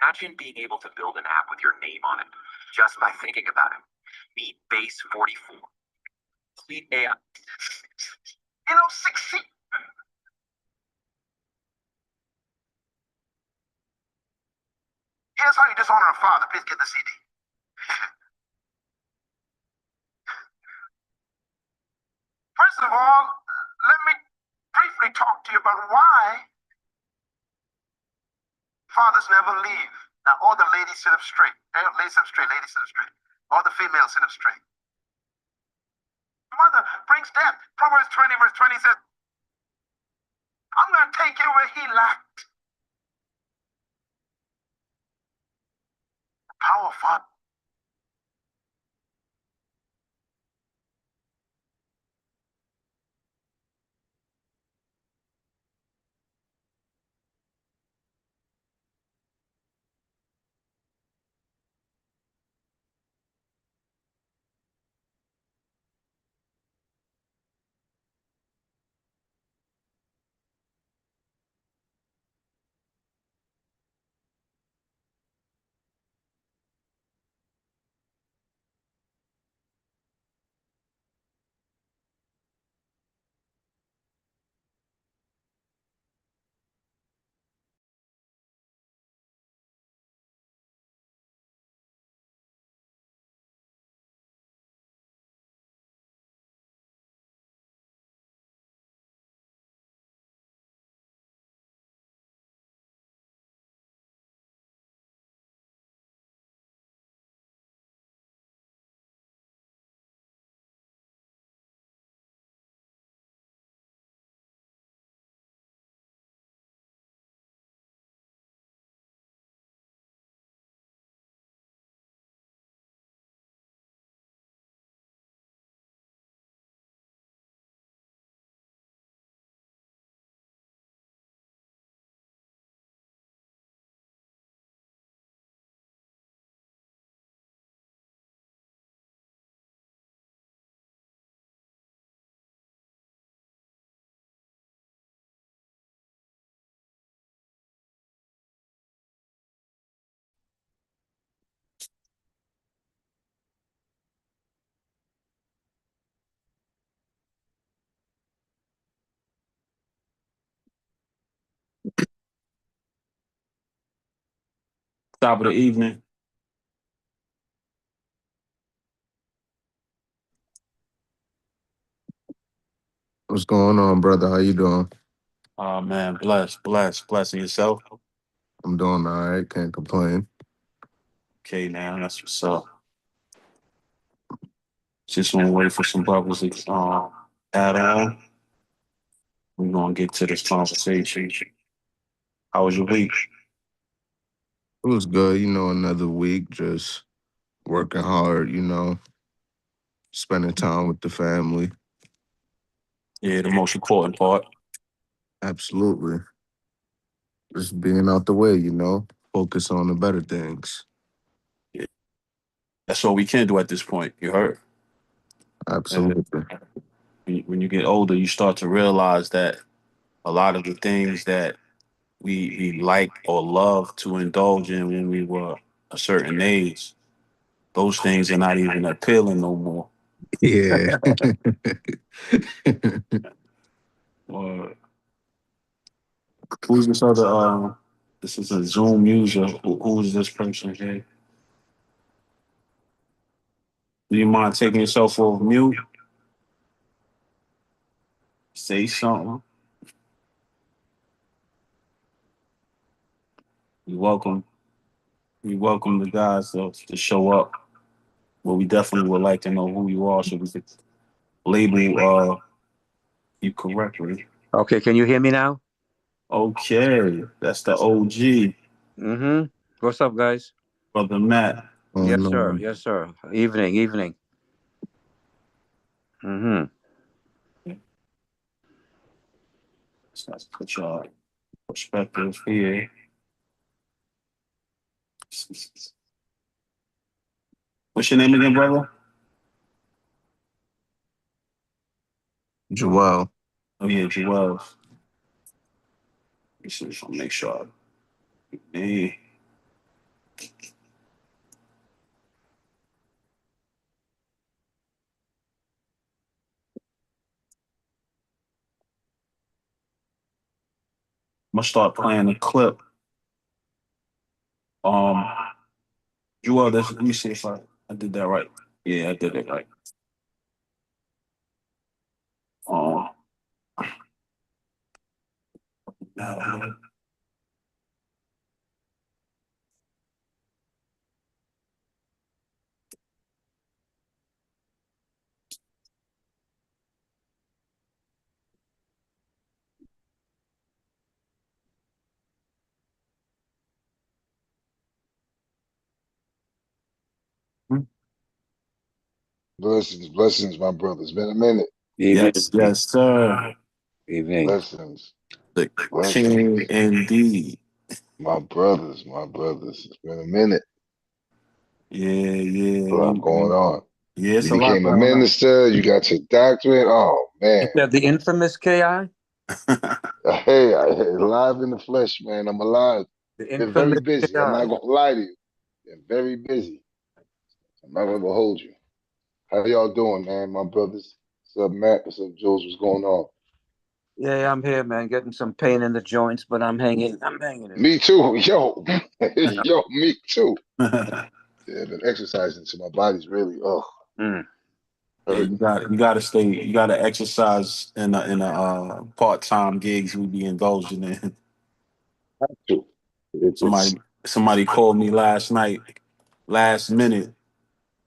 Imagine being able to build an app with your name on it just by thinking about it. Meet Base 44. Complete AI. Succeed. Here's how you dishonor a father. Please get the CD. First of all, let me briefly talk to you about why fathers never leave. Now, all the ladies sit up straight. Ladies sit up straight. Ladies sit up straight. All the females sit up straight. Mother brings death. Proverbs 20, verse 20 says, I'm going to take you where he lacked. Power, Father. Top of the evening. What's going on, brother? How you doing? Oh man, blessing yourself. I'm doing all right. Can't complain. Okay, now that's what's up. Just want to wait for some brothers to add on. We're gonna get to this conversation. How was your week? It was good. Another week, just working hard, spending time with the family. Yeah, the most important part. Absolutely. Just being out the way, focus on the better things. Yeah, that's all we can do at this point. You heard? And Absolutely. when you get older, you start to realize that a lot of the things that we like or love to indulge in when we were a certain age, those things are not even appealing no more. Yeah. Or who's this other? This is a Zoom user. Who's this person here? Do you mind taking yourself off mute? Say something. You welcome. We welcome the guys to show up. But we definitely would like to know who you are so we could label you correctly. Okay, can you hear me now? Okay, that's the OG, Mm-hmm. What's up, guys? brother Matt. Oh Yes, sir. no. Yes, sir. Evening. Mm-hmm. So let's put your perspective here. What's your name again, brother? Joel. Oh yeah, Joel. Let me see if I make sure. Hey. I'm gonna start playing a clip. Um, Joel, let me see if I did that right. Yeah, I did it right. Um, Blessings, blessings, my brother. It's been a minute. yes, Evening. yes, sir. Evening. Blessings, The king blessings. indeed. My brothers, my brothers. It's been a minute. Yeah, yeah, A lot going on. yeah. It's You a lot became a going on. minister. You got your doctorate. Oh man. Is that the infamous KI? Hey, alive in the flesh, man. I'm alive. The Been very infamous busy. I'm not KI. gonna lie to you. Been very busy. I'm not gonna hold you. How y'all doing, man? My brothers. What's up, Matt? What's up, Jules? What's going on? Yeah, I'm here, man. Getting some pain in the joints, but I'm hanging. I'm hanging in Me too. Yo. there. Yo, me too. Yeah, Yeah, I've been exercising, so my body's really Mm. hurting. you gotta stay. You gotta exercise in a part-time gigs we be indulging in. Too. It's Somebody called me last night, last minute,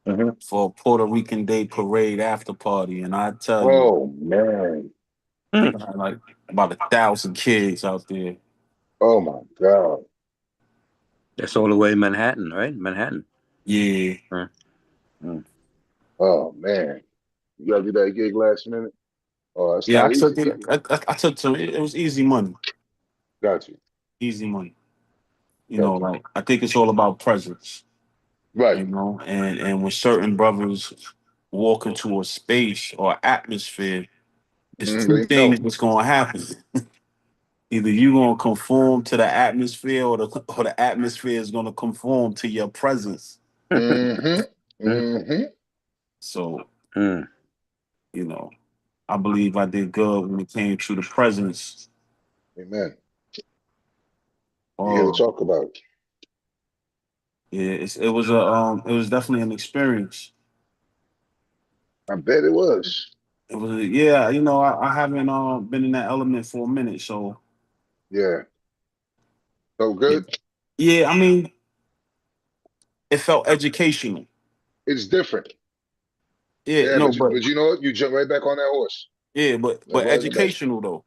Mhm. for a Puerto Rican Day parade after party, and I tell you, Oh man. Mm. like about 1,000 kids out there. Oh my God. That's all the way in Manhattan, right? Manhattan. Yeah, Mm. Mm. Oh man. You gotta do that gig last minute? Oh, it's yeah. not easy. I took some. It was easy money, Got you. easy money. Got you. Like I think it's all about presence. Right. And when certain brothers walk into a space or atmosphere, it's two They things know. that's gonna happen. Either you gonna conform to the atmosphere, or the atmosphere is gonna conform to your presence. Mm-hmm. Mm. Mm-hmm. So, Mm. you know, I believe I did good when it came to the presence. Amen. You here to Oh, talk about it. yeah, it was definitely an experience. I bet it was. It was, yeah, I haven't been in that element for a minute, so Yeah. So yeah, good. yeah. I mean, it felt educational. It's different. Yeah, Yeah, no, but you know what? You jump right back on that horse. yeah, Like but right on the back. educational though,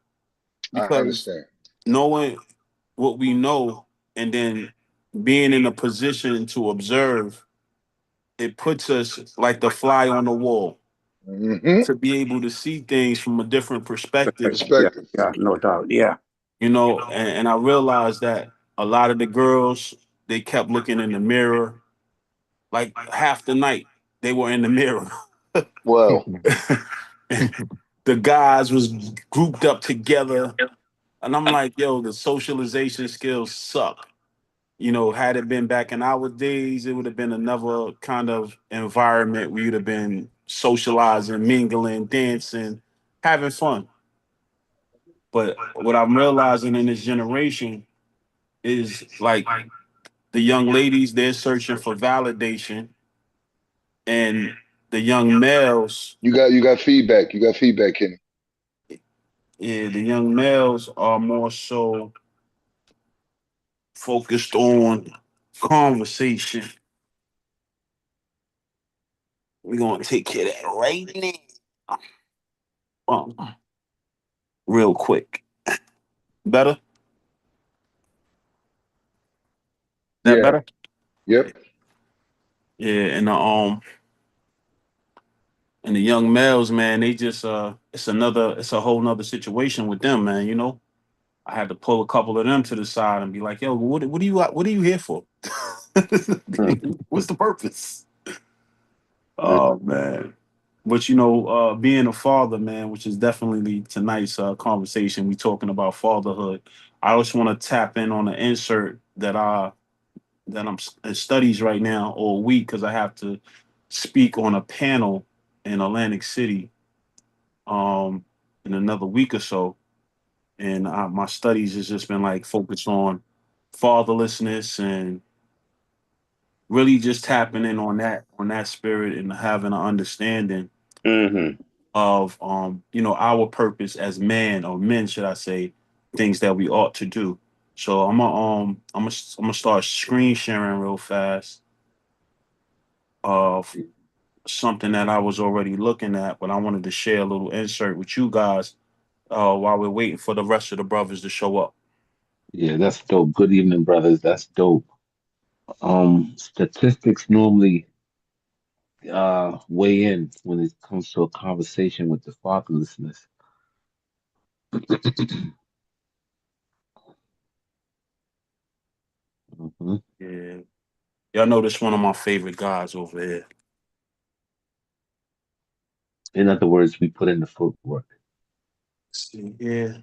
I because understand. knowing what we know and then being in a position to observe, it puts us like the fly on the wall Mm-hmm. to be able to see things from a different perspective, Yeah, Perspective. yeah, no doubt. Yeah. and I realized that a lot of the girls, they kept looking in the mirror like half the night they were in the mirror. Well, The guys was grouped up together, and I'm like, yo, the socialization skills suck. Had it been back in our days, it would have been another kind of environment where you'd have been socializing, mingling, dancing, having fun. But what I'm realizing in this generation is like the young ladies, they're searching for validation, and the young males, you got feedback. You got feedback, Kenny. yeah, the young males are more so focused on conversation. We're gonna take care of that right now. Real quick. Better? That Yeah. better? Yep. Yeah, and the young males, man, they just it's a whole nother situation with them, man. I had to pull a couple of them to the side and be like, yo, what are you here for? Mm. What's the purpose? Oh man. But being a father, man, which is definitely tonight's conversation, we talking about fatherhood. I just want to tap in on the insert that that I'm in studies right now all week because I have to speak on a panel in Atlantic City in another week or so. And my studies has just been like focused on fatherlessness and really just tapping in on that spirit and having an understanding Mm-hmm. of our purpose as man or men, should I say, things that we ought to do. So I'm gonna start screen sharing real fast of something that I was already looking at, but I wanted to share a little insert with you guys while we're waiting for the rest of the brothers to show up. Yeah, that's dope. Good evening, brothers. That's dope. Statistics normally weigh in when it comes to a conversation with the fatherlessness. Mhm. Yeah, y'all know this one of my favorite guys over here. In other words, we put in the footwork. See, yeah,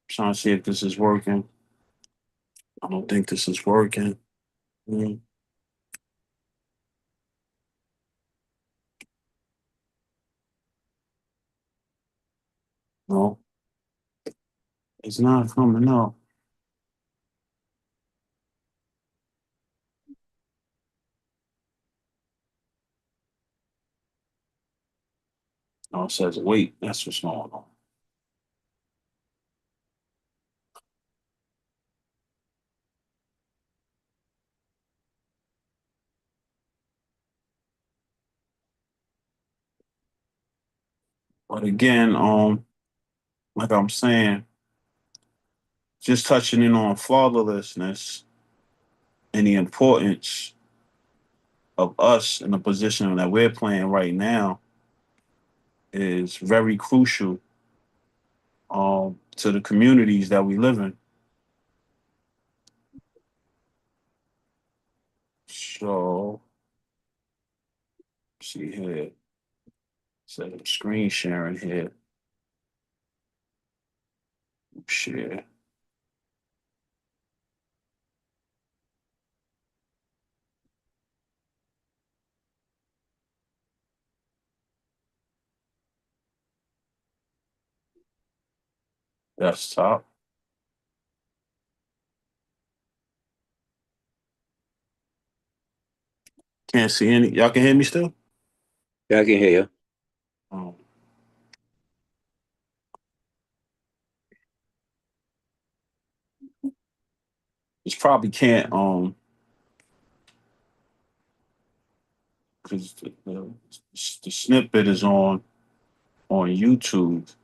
trying to see if this is working. I don't think this is working. Mm, no, it's not coming up. No, it says wait. That's what's going on. But again, like I'm saying, just touching in on fatherlessness and the importance of us in the position that we're playing right now is very crucial to the communities that we live in. So, see here, set up screen sharing here. Share desktop. Can't see any. Y'all can hear me still? Yeah, I can hear you. Um, it's probably can't because the snippet is on YouTube.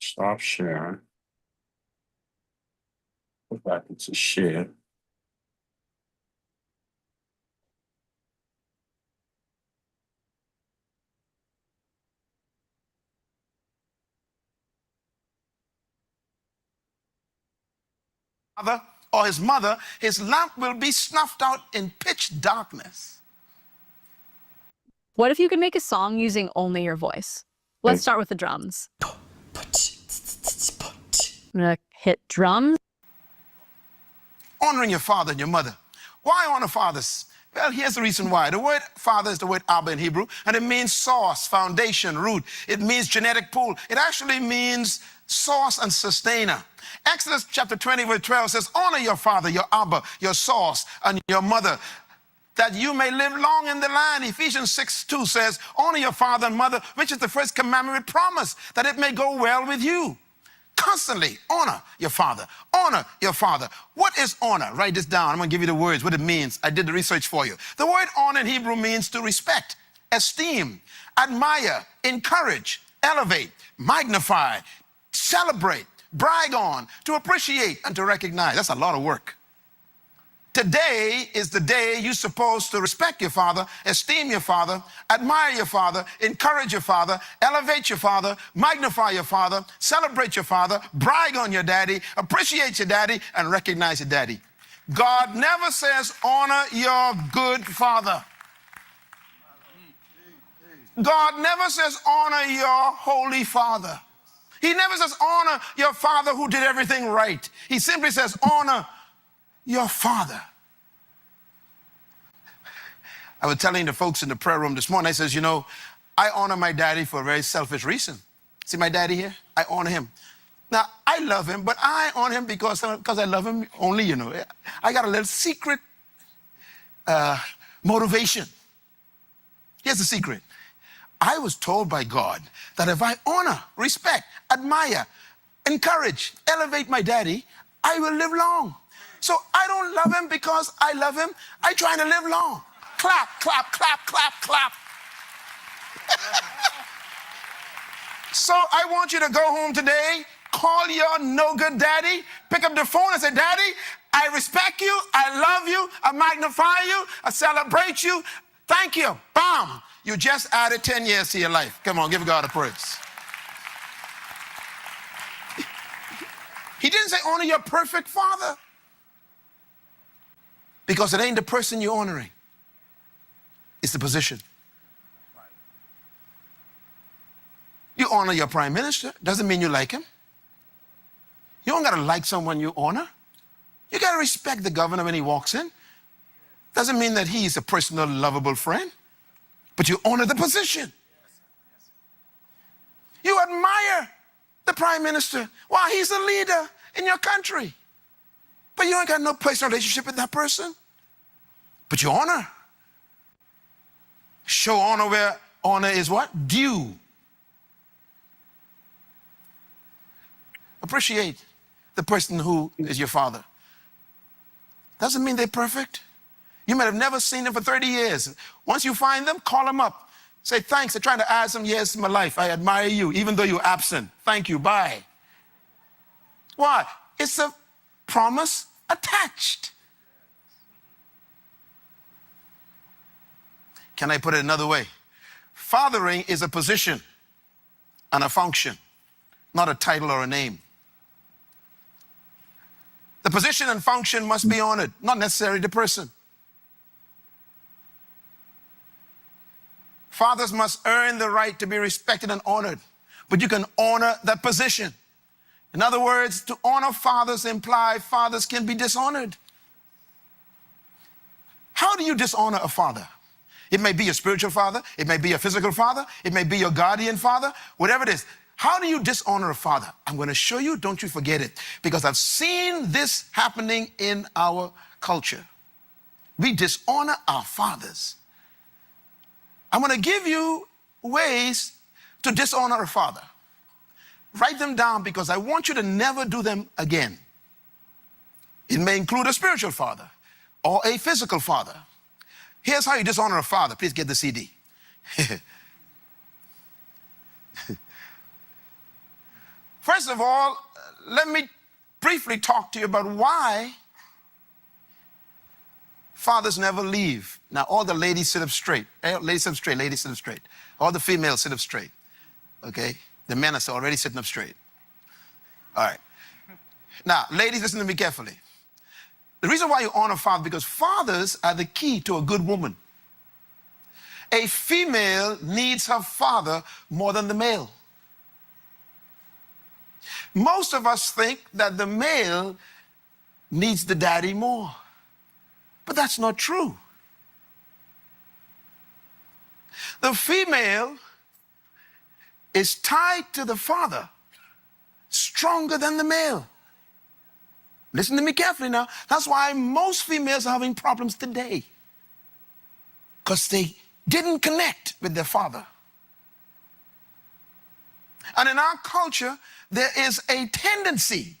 Stop sharing. Go back into share. Father or his mother, his lamp will be snuffed out in pitch darkness. What if you could make a song using only your voice? Let's start with the drums. I'm gonna hit drums. Honoring your father and your mother. Why honor fathers? Well, here's the reason why. The word father is the word Abba in Hebrew, and it means source, foundation, root. It means genetic pool. It actually means source and sustainer. Exodus chapter 20, verse 12 says, honor your father, your Abba, your source, and your mother, that you may live long in the land. Ephesians 6:2 says, honor your father and mother, which is the first commandment with promise, that it may go well with you. Constantly honor your father. Honor your father. What is honor? Write this down. I'm going to give you the words, what it means. I did the research for you. The word honor in Hebrew means to respect, esteem, admire, encourage, elevate, magnify, celebrate, brag on, to appreciate, and to recognize. That's a lot of work. Today is the day you're supposed to respect your father, esteem your father, admire your father, encourage your father, elevate your father, magnify your father, celebrate your father, brag on your daddy, appreciate your daddy, and recognize your daddy. God never says honor your good father. God never says honor your holy father. He never says honor your father who did everything right. He simply says honor your father. I was telling the folks in the prayer room this morning, I says, you know, I honor my daddy for a very selfish reason. See my daddy here? I honor him. Now, I love him, but I honor him because I love him only, you know. I got a little secret motivation. Here's the secret. I was told by God that if I honor, respect, admire, encourage, elevate my daddy, I will live long. So I don't love him because I love him. I try to live long. Clap, clap, clap, clap, clap. So I want you to go home today, call your no good daddy, pick up the phone and say, Daddy, I respect you, I love you, I magnify you, I celebrate you. Thank you. Bam. You just added 10 years to your life. Come on, give God a praise. He didn't say honor your perfect father, because it ain't the person you're honoring. It's the position. You honor your prime minister, doesn't mean you like him. You don't gotta like someone you honor. You gotta respect the governor when he walks in. Doesn't mean that he's a personal, lovable friend, but you honor the position. You admire the prime minister. Why? He's a leader in your country. But you ain't got no personal relationship with that person. But you honor. Show honor where honor is what? Due. Appreciate the person who is your father. Doesn't mean they're perfect. You might have never seen them for 30 years. Once you find them, call them up. Say, thanks, I'm trying to add some years to my life. I admire you, even though you're absent. Thank you, bye. Why? It's a promise attached. Can I put it another way? Fathering is a position and a function, not a title or a name. The position and function must be honored, not necessarily the person. Fathers must earn the right to be respected and honored, but you can honor that position. In other words, to honor fathers implies fathers can be dishonored. How do you dishonor a father? It may be a spiritual father, it may be a physical father, it may be your guardian father, whatever it is. How do you dishonor a father? I'm going to show you, don't you forget it, because I've seen this happening in our culture. We dishonor our fathers. I'm going to give you ways to dishonor a father. Write them down because I want you to never do them again. It may include a spiritual father or a physical father. Here's how you dishonor a father. Please get the CD. First of all, let me briefly talk to you about why fathers never leave. Now, all the ladies sit up straight. Ladies sit up straight, ladies sit up straight. All the females sit up straight. Okay? The men are already sitting up straight. All right. Now, ladies, listen to me carefully. The reason why you honor fathers, because fathers are the key to a good woman. A female needs her father more than the male. Most of us think that the male needs the daddy more. But that's not true. The female is tied to the father stronger than the male. Listen to me carefully now. That's why most females are having problems today. Because they didn't connect with their father. And in our culture, there is a tendency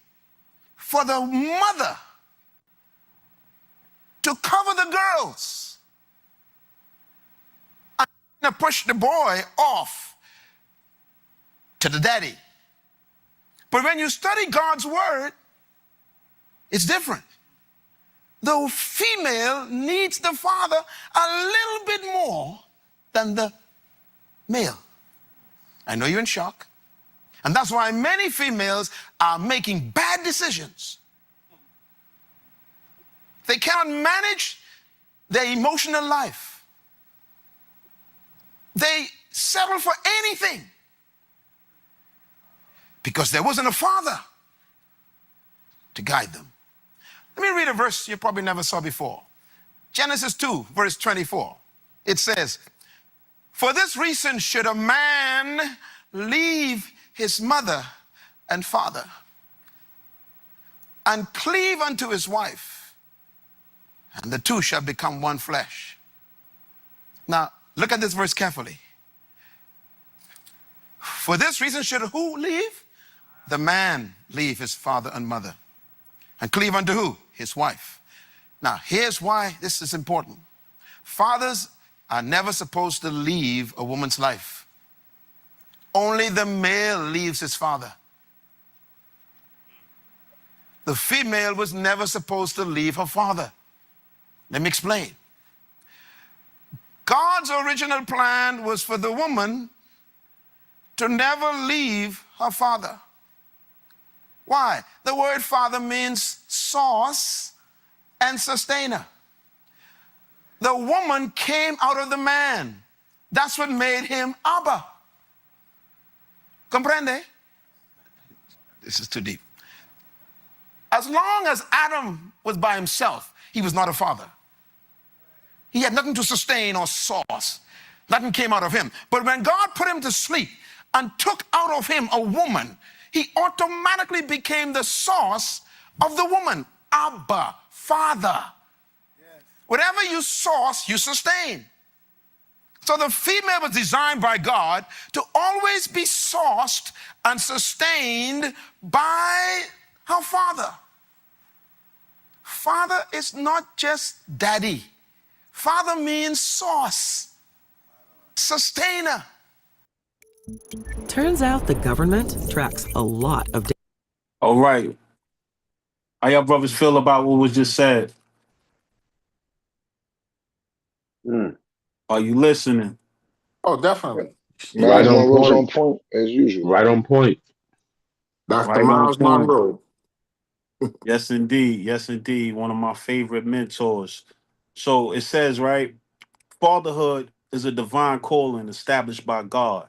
for the mother to cover the girls and to push the boy off to the daddy. But when you study God's word, it's different. The female needs the father a little bit more than the male. I know you're in shock. And that's why many females are making bad decisions. They cannot manage their emotional life. They settle for anything because there wasn't a father to guide them. Let me read a verse you probably never saw before. Genesis 2, verse 24. It says, "For this reason should a man leave his mother and father and cleave unto his wife, and the two shall become one flesh." Now, look at this verse carefully. For this reason should who leave? The man leave his father and mother and cleave unto who? His wife. Now, here's why this is important. Fathers are never supposed to leave a woman's life. Only the male leaves his father. The female was never supposed to leave her father. Let me explain. God's original plan was for the woman to never leave her father. Why? The word father means source and sustainer. The woman came out of the man. That's what made him Abba. Comprende? This is too deep. As long as Adam was by himself, he was not a father. He had nothing to sustain or source. Nothing came out of him. But when God put him to sleep and took out of him a woman, he automatically became the source of the woman. Abba, Father. Yes. Whatever you source, you sustain. So the female was designed by God to always be sourced and sustained by her father. Father is not just daddy. Father means source, sustainer. Turns out the government tracks a lot of data. All right. How y'all brothers feel about what was just said? Are you listening? Oh, definitely. Right Miles on Monroe's on point. point as usual. Right on point. Dr. Right on Miles point. Monroe. Yes, indeed. Yes, indeed. One of my favorite mentors. So it says, right, fatherhood is a divine calling established by God.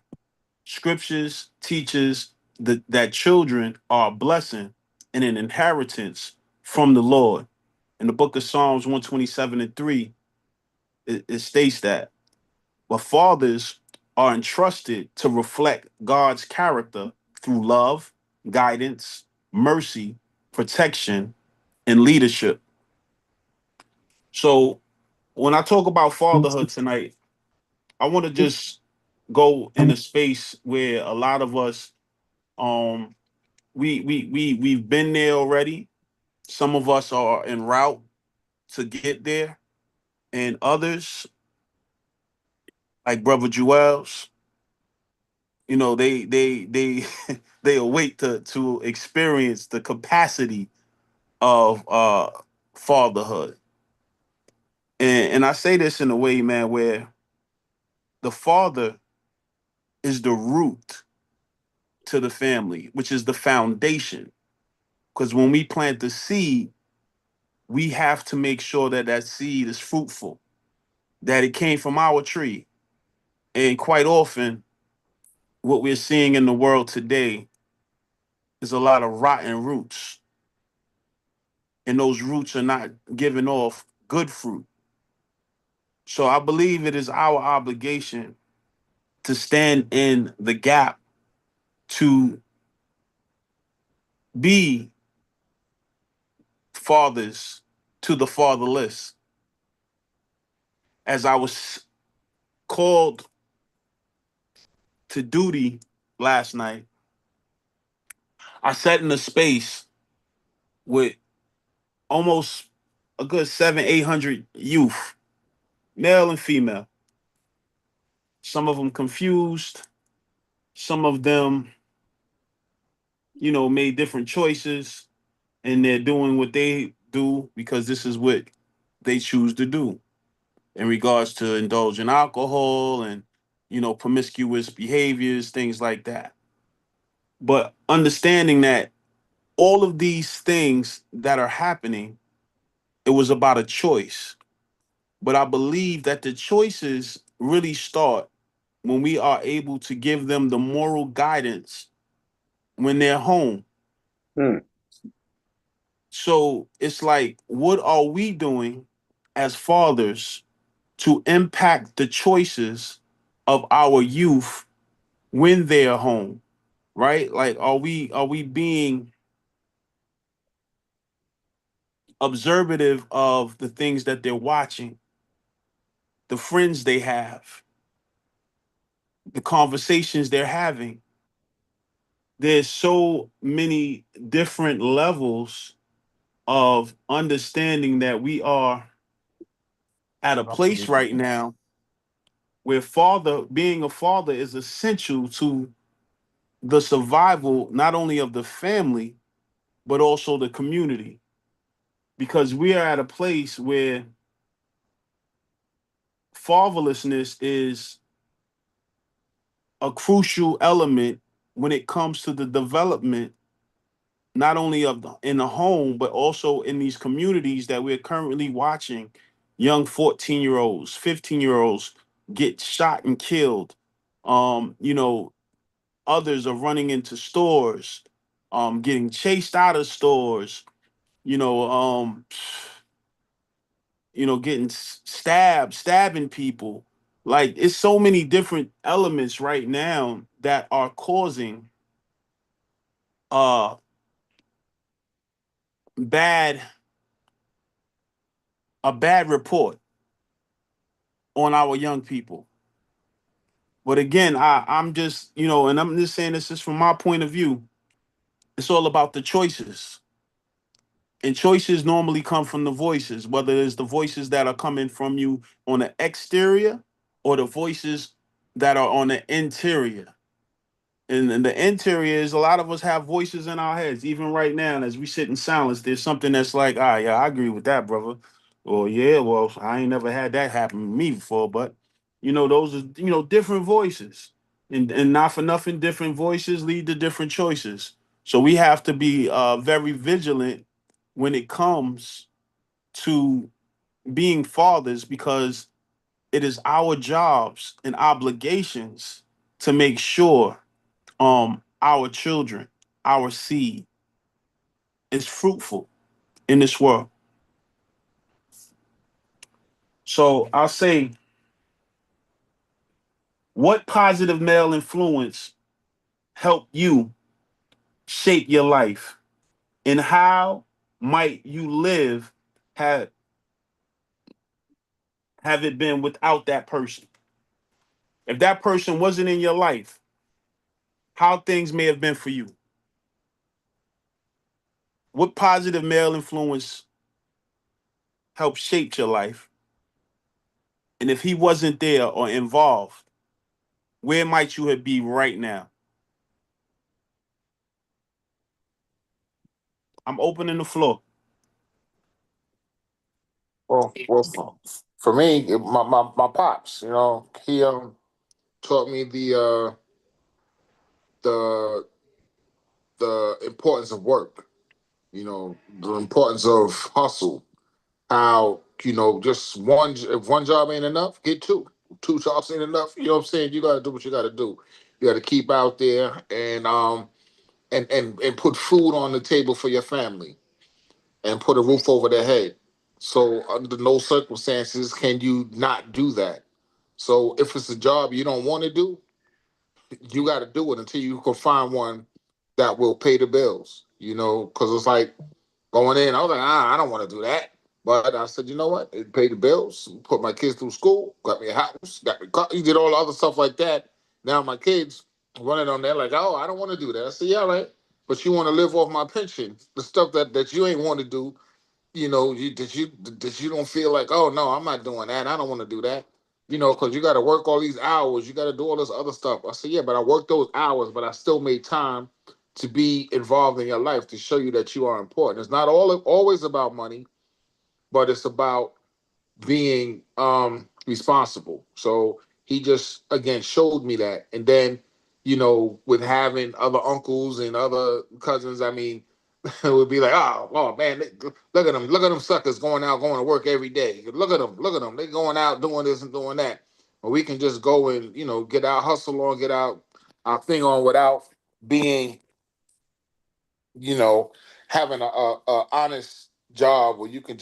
Scriptures teaches that children are a blessing and an inheritance from the Lord. In the book of Psalms 127:3, it states that. But fathers are entrusted to reflect God's character through love, guidance, mercy, protection, and leadership. So when I talk about fatherhood tonight, I want to just go in a space where a lot of us we've been there already. Some of us are en route to get there, and others, like Brother Joel's, they they await to experience the capacity of fatherhood. And I say this in a way, man, where the father is the root to the family, which is the foundation. Because when we plant the seed, we have to make sure that that seed is fruitful, that it came from our tree. And quite often, what we're seeing in the world today is a lot of rotten roots. And those roots are not giving off good fruit. So I believe it is our obligation to stand in the gap to be fathers to the fatherless. As I was called to duty last night, I sat in a space with almost a good 700-800 youth, male and female. Some of them confused, some of them, made different choices, and they're doing what they do because this is what they choose to do in regards to indulge in alcohol and, promiscuous behaviors, things like that. But understanding that all of these things that are happening, it was about a choice. But I believe that the choices really start when we are able to give them the moral guidance when they're home. Hmm. So it's like, what are we doing as fathers to impact the choices of our youth when they're home? Right? Like, are we being observative of the things that they're watching, the friends they have, the conversations they're having? There's so many different levels of understanding that we are at a place right now where being a father is essential to the survival not only of the family but also the community, because we are at a place where fatherlessness is a crucial element when it comes to the development not only in the home but also in these communities that we're currently watching young 14-year-olds, 15-year-olds get shot and killed. You know, others are running into stores, getting chased out of stores, you know, getting stabbing people. Like, it's so many different elements right now that are causing uh bad a bad report on our young people. But again, I'm just, and I'm just saying this is from my point of view. It's all about the choices. And choices normally come from the voices, whether it's the voices that are coming from you on the exterior or the voices that are on the interior. And the interior is, a lot of us have voices in our heads, even right now. And as we sit in silence, there's something that's like, yeah, I agree with that, brother. Or, yeah, well, I ain't never had that happen to me before. But, those are, different voices. And not for nothing, different voices lead to different choices. So we have to be very vigilant when it comes to being fathers, because it is our jobs and obligations to make sure our children, our seed is fruitful in this world. So I'll say, what positive male influence helped you shape your life, and how might you live had have it been without that person? If that person wasn't in your life, how things may have been for you. What positive male influence helped shape your life? And if he wasn't there or involved, where might you be right now? I'm opening the floor. Well, for me, my pops, he taught me the the importance of work. The importance of hustle. How just if one job ain't enough, get two. Two jobs ain't enough. You know what I'm saying? You got to do what you got to do. You got to keep out there and put food on the table for your family and put a roof over their head. So under no circumstances can you not do that. So if it's a job you don't want to do, you got to do it until you can find one that will pay the bills. Because it's like going in, I was like, I don't want to do that. But I said, you know what? It paid the bills, put my kids through school, got me a house, got me car, you did all the other stuff like that. Now my kids running on there like, oh, I don't want to do that. I said, yeah, all right. But you want to live off my pension, the stuff that you ain't want to do, that you don't feel like, oh no, I'm not doing that. I don't want to do that. Because you got to work all these hours, you got to do all this other stuff. I said, yeah, but I worked those hours, but I still made time to be involved in your life to show you that you are important. It's not always about money, but it's about being responsible. So he just again showed me that, and then with having other uncles and other cousins, I mean, it would be like, oh man, look at them suckers going out, going to work every day. Look at them, they going out doing this and doing that. where we can just go and get our hustle on, get our thing on without being you know having a honest job where you ain't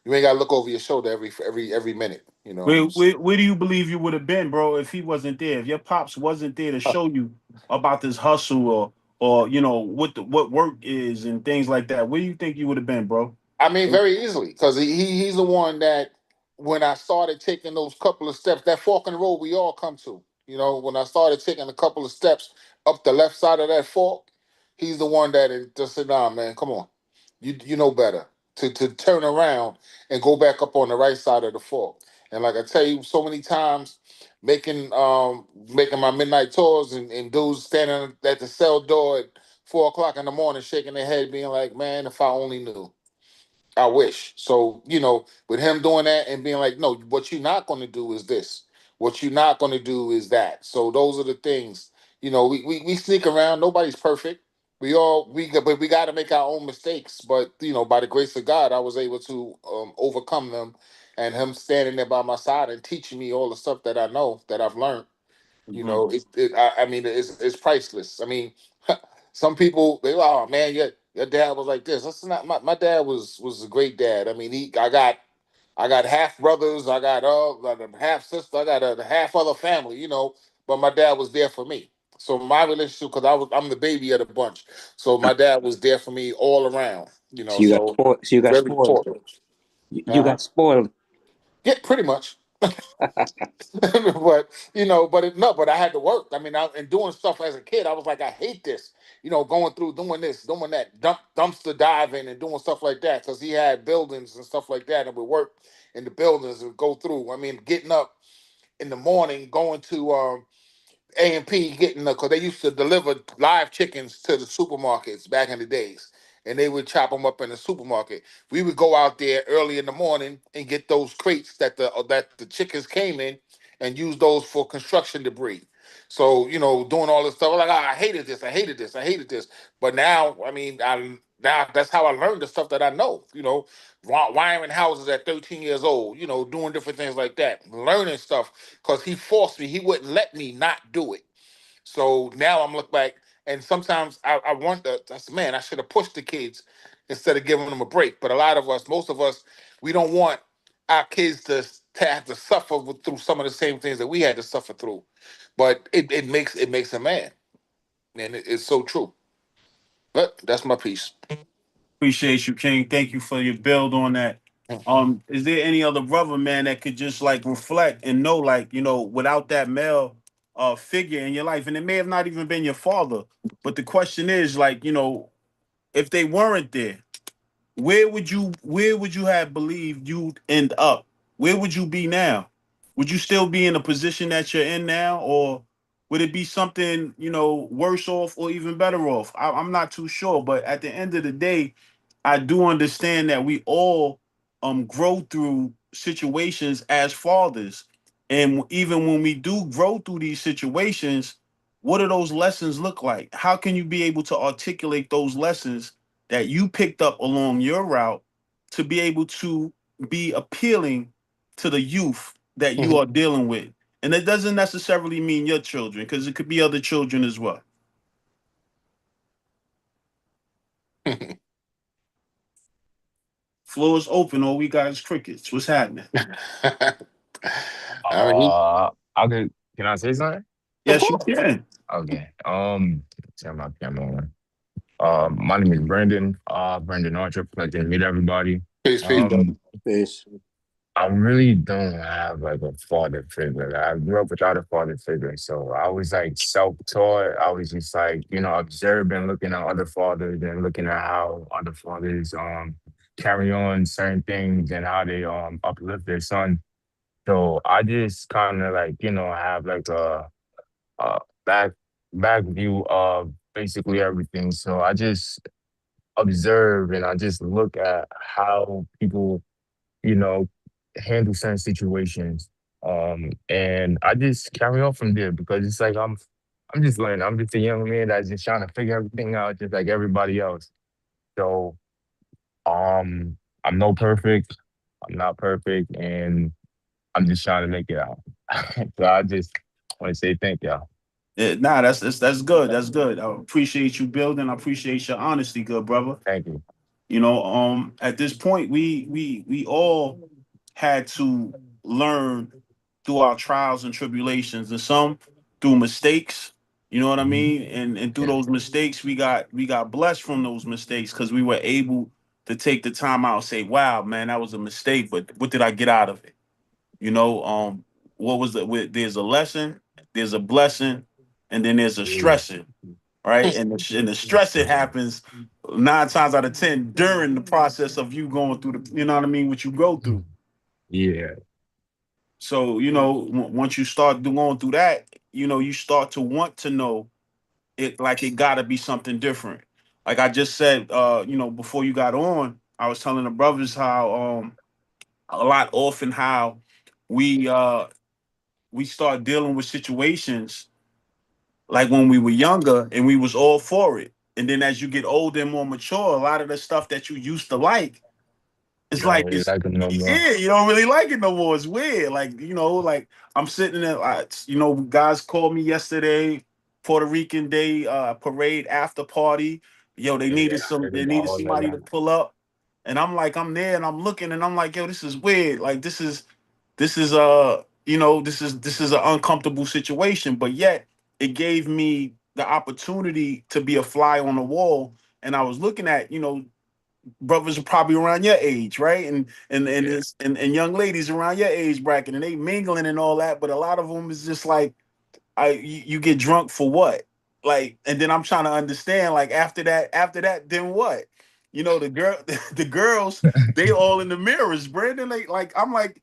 gotta look over your shoulder every minute. Where do you believe you would have been, bro, if he wasn't there? If your pops wasn't there to show you about this hustle or what work is and things like that, where do you think you would have been, bro? I mean, very easily, because he's the one that when I started taking those couple of steps, that fork in the road we all come to. When I started taking a couple of steps up the left side of that fork, he's the one that just said, "Nah, man, come on, you know better." To turn around and go back up on the right side of the fork. And like I tell you, so many times making my midnight tours and dudes standing at the cell door at 4 o'clock in the morning, shaking their head, being like, "Man, if I only knew." I wish. So, with him doing that and being like, no, what you're not going to do is this. What you're not going to do is that. So those are the things. We sneak around. Nobody's perfect. But we got to make our own mistakes. But by the grace of God, I was able to overcome them, and him standing there by my side and teaching me all the stuff that I know that I've learned. Mhm. I mean, it's priceless. I mean, some people oh man, your dad was like this. That's not my dad was a great dad. I mean, I got half brothers, I got like a half sister, I got a half other family, but my dad was there for me. So my relationship, because I'm the baby of the bunch, so my dad was there for me all around. So you got So spoiled. So you got very spoiled. important. You Uh-huh. got spoiled. Yeah, pretty much. But I had to work. I mean, and doing stuff as a kid, I was like, I hate this. Going through doing this, doing that, dumpster diving, and doing stuff like that. Because he had buildings and stuff like that, and we work in the buildings and go through. I mean, getting up in the morning, going to A&P getting because they used to deliver live chickens to the supermarkets back in the days, and they would chop them up in the supermarket. We would go out there early in the morning and get those crates that the chickens came in, and use those for construction debris. So doing all this stuff, like I hated this, I hated this, I hated this. But now, I mean, now that's how I learned the stuff that I know. Wiring houses at 13 years old. Doing different things like that, learning stuff because he forced me. He wouldn't let me not do it. So now I'm look back, and sometimes I wonder. I said, man, I should have pushed the kids instead of giving them a break. But a lot of us, most of us, we don't want our kids to have to suffer through some of the same things that we had to suffer through. But it makes a man, and it's so true. But that's my piece. Appreciate you, King. Thank you for your build on that. Is there any other brother, man, that could just like reflect and know, like, without that male figure in your life, and it may have not even been your father, but the question is, like, if they weren't there, where would you have believed you'd end up? Where would you be now? Would you still be in the position that you're in now, or would it be something worse off or even better off? I'm not too sure, but at the end of the day, I do understand that we all grow through situations as fathers, and even when we do grow through these situations, what do those lessons look like? How can you be able to articulate those lessons that you picked up along your route to be able to be appealing to the youth that you are dealing with? And it doesn't necessarily mean your children, because it could be other children as well. Floor is open. All we got is crickets. What's happening? I mean, I could. Can I say something? of Yes, you course. can. Okay. Turn my camera on. My name is Brandon. Brandon Archer. Pleasure to meet everybody. Peace, brother. Um, Peace. I really don't have like a father figure. Like, I grew up without a father figure, so I was like self-taught. I was just like observing, looking at other fathers and looking at how other fathers carry on certain things and how they uplift their son. So I just kind of like have like a back view of basically everything. So I just observe and I just look at how people you know, handle certain situations. And I just carry on from there because it's like I'm just learning. I'm just a young man that's just trying to figure everything out just like everybody else. So I'm no perfect. I'm not perfect. And I'm just trying to make it out. So I just want to say thank y'all. Nah, that's good. That's good. I appreciate you building. I appreciate your honesty, good brother. Thank you. You know, at this point, we all had to learn through our trials and tribulations, and some through mistakes. You know what I Mhm. mean? And through Yeah. those mistakes, we got blessed from those mistakes because we were able to take the time out and say, "Wow, man, that was a mistake, but what did I get out of it?" You know, what was the? There's a lesson, there's a blessing, and then there's a Yeah. stressing, right? And the stressing happens 9 times out of 10 during the process of you going through the, you know what I mean, what you go through. Yeah. So you know, once you start going through that, you know, you start to want to know it, like it got to be something different. Like I just said, you know, before you got on, I was telling the brothers how a lot often how we we start dealing with situations like when we were younger and we was all for it. And then as you get older and more mature, a lot of the stuff that you used to like, You it's don't like really it's like them no more. yeah, you don't really like it no more. It's weird. Like, you know, like I'm sitting there, you know, guys called me yesterday, Puerto Rican Day parade after party. Yo, Yeah, I heard they about needed all of somebody to that. pull up. And I'm like, I'm there and I'm looking and I'm like, yo, this is weird. Like this is you know, this is an uncomfortable situation, but yet it gave me the opportunity to be a fly on the wall. And I was looking at, you know, brothers are probably around your age, right? Yeah. And young ladies around your age bracket, and they mingling and all that. But a lot of them is just like, you get drunk for what? Like, and then I'm trying to understand, like after that, then what? You know, the girls, they all in the mirrors, Brandon. Like I'm like,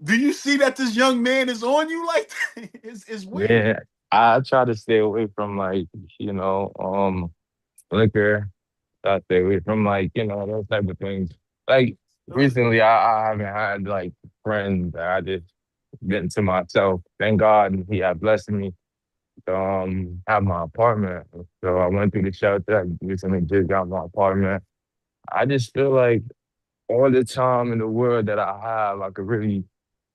do you see that this young man is on you? Like, it's weird. Yeah. I try to stay away from like, you know, liquor. I stay away from like, those type of things. Like recently I haven't had like friends that I just getting to myself. Thank God he had blessed me to have my apartment. So I went through the shelter. I recently just got my apartment. I just feel like all the time in the world that I have, I could really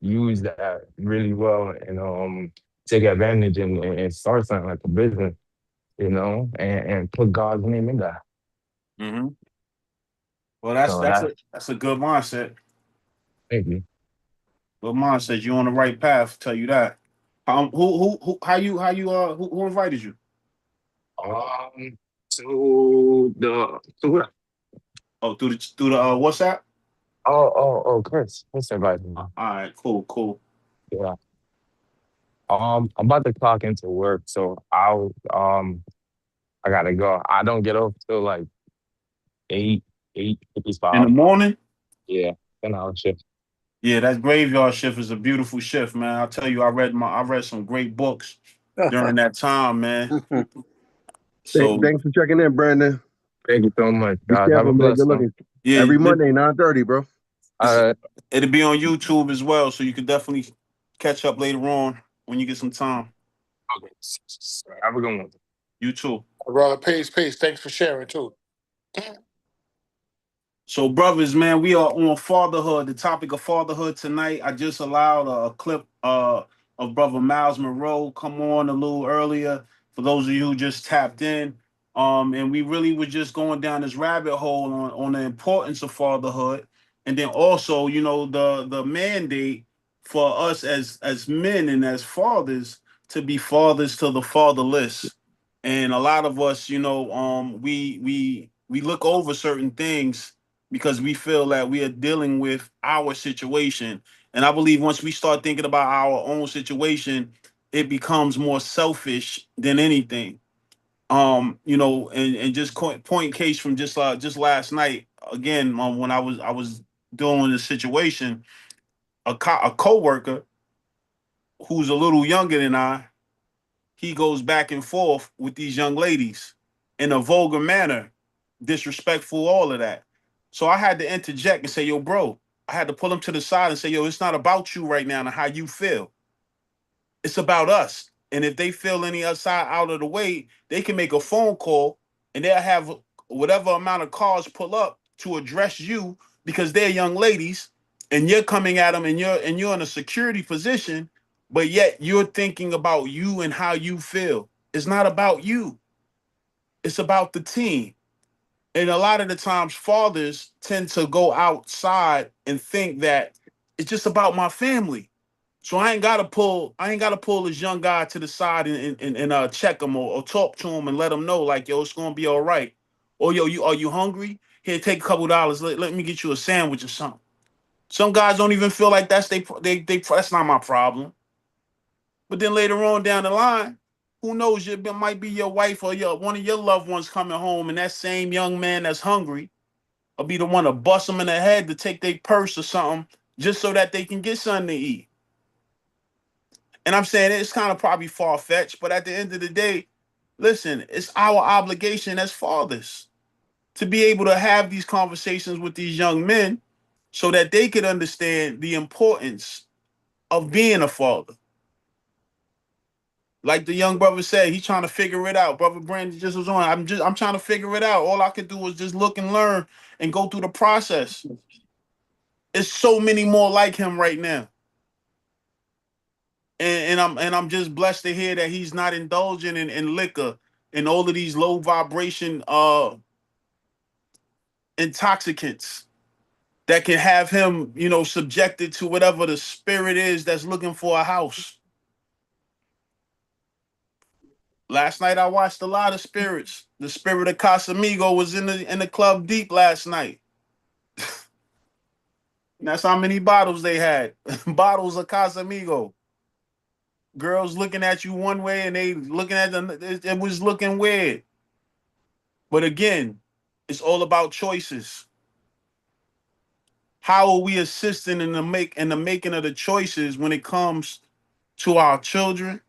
use that really well and take advantage and start something like a business, and put God's name in that. Hmm. Well, that's So that's that a that's a good mindset. thank you. Good mindset. You're on the right path. Tell you that. Who how you who invited you? Um to what? Oh, through the WhatsApp. Oh, Chris invited me. All right, cool. Yeah. I'm about to clock into work, so I gotta go. I don't get off till like 8, In the 8:55. morning. Yeah, 10 hour shift. Yeah, that graveyard shift is a beautiful shift, man. I'll tell you, I read some great books during that time, man. So Thanks for checking in, Brandon. Thank you so much, Be guys. Have careful, a man. Good blessed one. looking. yeah, Every Monday, 9:30, bro. it's, Uh, it'll be on YouTube as well, so you can definitely catch up later on when you get some time. okay. Have a good one. You too. Peace. Thanks for sharing too. So, brothers, man, we are on fatherhood. The topic of fatherhood tonight. I just allowed a clip of brother Miles Monroe come on a little earlier. For those of you who just tapped in, and we really were just going down this rabbit hole on the importance of fatherhood, and then also, you know, the mandate for us as men and as fathers to be fathers to the fatherless. And a lot of us, you know, we look over certain things because we feel that we are dealing with our situation. And I believe once we start thinking about our own situation, it becomes more selfish than anything. You know, and just point case from just last night again, when I was dealing with a situation, a coworker who's a little younger than I, he goes back and forth with these young ladies in a vulgar manner, disrespectful, all of that. So I had to interject and say, yo, bro, I had to pull him to the side and say, yo, it's not about you right now and how you feel. It's about us. And if they feel any outside out of the way, they can make a phone call and they'll have whatever amount of cars pull up to address you because they're young ladies and you're coming at them, and you're in a security position, but yet you're thinking about you and how you feel. It's not about you. It's about the team. And a lot of the times fathers tend to go outside and think that it's just about my family. So I ain't gotta pull this young guy to the side and check him or talk to him and let him know, like, yo, it's gonna be all right. Or, yo, are you hungry? Here, take a couple dollars. Let me get you a sandwich or something. Some guys don't even feel like that's not my problem. But then later on down the line, who knows? It might be your wife or one of your loved ones coming home, and that same young man that's hungry will be the one to bust them in the head to take their purse or something just so that they can get something to eat. And I'm saying it's kind of probably far fetched, but at the end of the day, listen, it's our obligation as fathers to be able to have these conversations with these young men so that they could understand the importance of being a father. Like the young brother said, he's trying to figure it out. Brother Brandon just was on. I'm trying to figure it out. All I could do was just look and learn and go through the process. It's so many more like him right now. And I'm just blessed to hear that he's not indulging in liquor and all of these low vibration intoxicants that can have him, subjected to whatever the spirit is that's looking for a house. Last night I watched a lot of spirits. The spirit of Casamigo was in the club deep last night. And that's how many bottles they had. Bottles of Casamigo. Girls looking at you one way and they looking at them. It was looking weird. But again, it's all about choices. How are we assisting in the making of the choices when it comes to our children?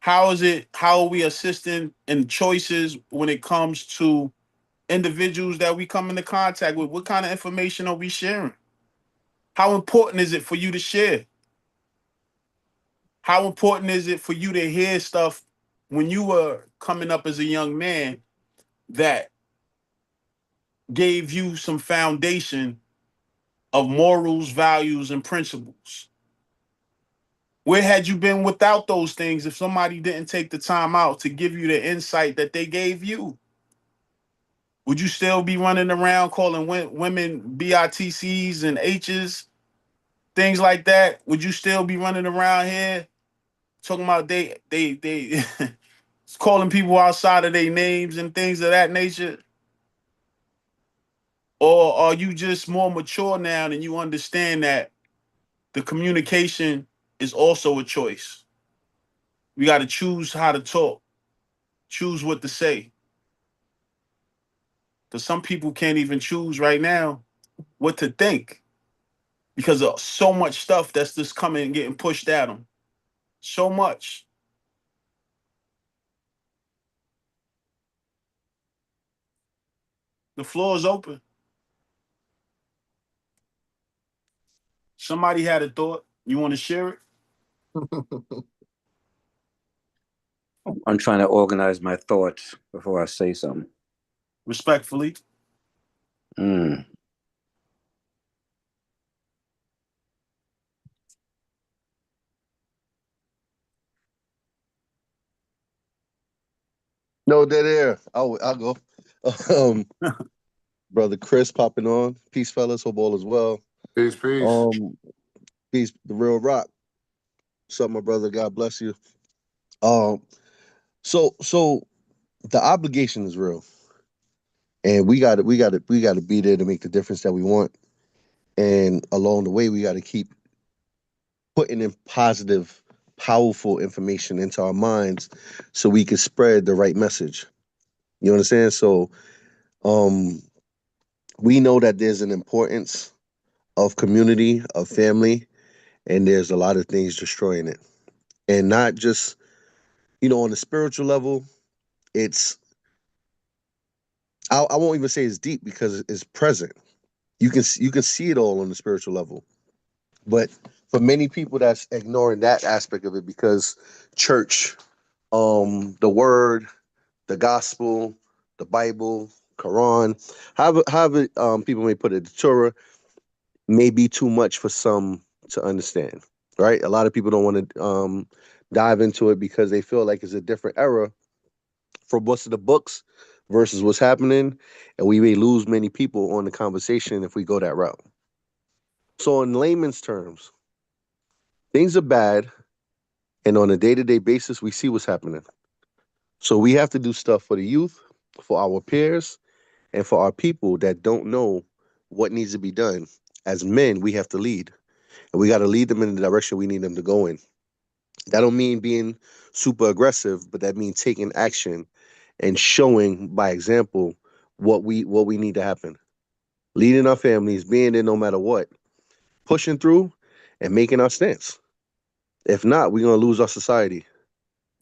How are we assisting in choices when it comes to individuals that we come into contact with? What kind of information are we sharing? How important is it for you to share? How important is it for you to hear stuff when you were coming up as a young man that gave you some foundation of morals, values, and principles? Where had you been without those things if somebody didn't take the time out to give you the insight that they gave you? Would you still be running around calling women BITCs and H's, things like that? Would you still be running around here talking about they calling people outside of their names and things of that nature? Or are you just more mature now and you understand that the communication is also a choice? We got to choose how to talk, choose what to say. Because some people can't even choose right now what to think because of so much stuff that's just coming and getting pushed at them. So much. The floor is open. Somebody had a thought. You want to share it? I'm trying to organize my thoughts before I say something. Respectfully. Mm. No dead air. I'll go. Um, brother Chris popping on. Peace, fellas. Hope all is well. Peace, peace. Um, peace, the real rock. What's up, my brother? God bless you. Um, so the obligation is real, and we got to be there to make the difference that we want. And along the way, we got to keep putting in positive, powerful information into our minds, so we can spread the right message. You understand? So, um, we know that there's an importance of community, of family, and there's a lot of things destroying it. And not just, on the spiritual level, it's I won't even say it's deep because it's present. You can see it all on the spiritual level. But for many people that's ignoring that aspect of it because church, the word, the gospel, the Bible, Quran, however people may put it, the Torah, may be too much for some to understand, right? A lot of people don't want to dive into it because they feel like it's a different era for most of the books versus what's happening, and we may lose many people on the conversation if we go that route. So, in layman's terms, things are bad, and on a day-to-day basis, we see what's happening. So we have to do stuff for the youth, for our peers, and for our people that don't know what needs to be done. As men, we have to lead, and we got to lead them in the direction we need them to go in. That don't mean being super aggressive, but that means taking action and showing by example what we need to happen. Leading our families, being there no matter what, pushing through and making our stance. If not, we're gonna lose our society.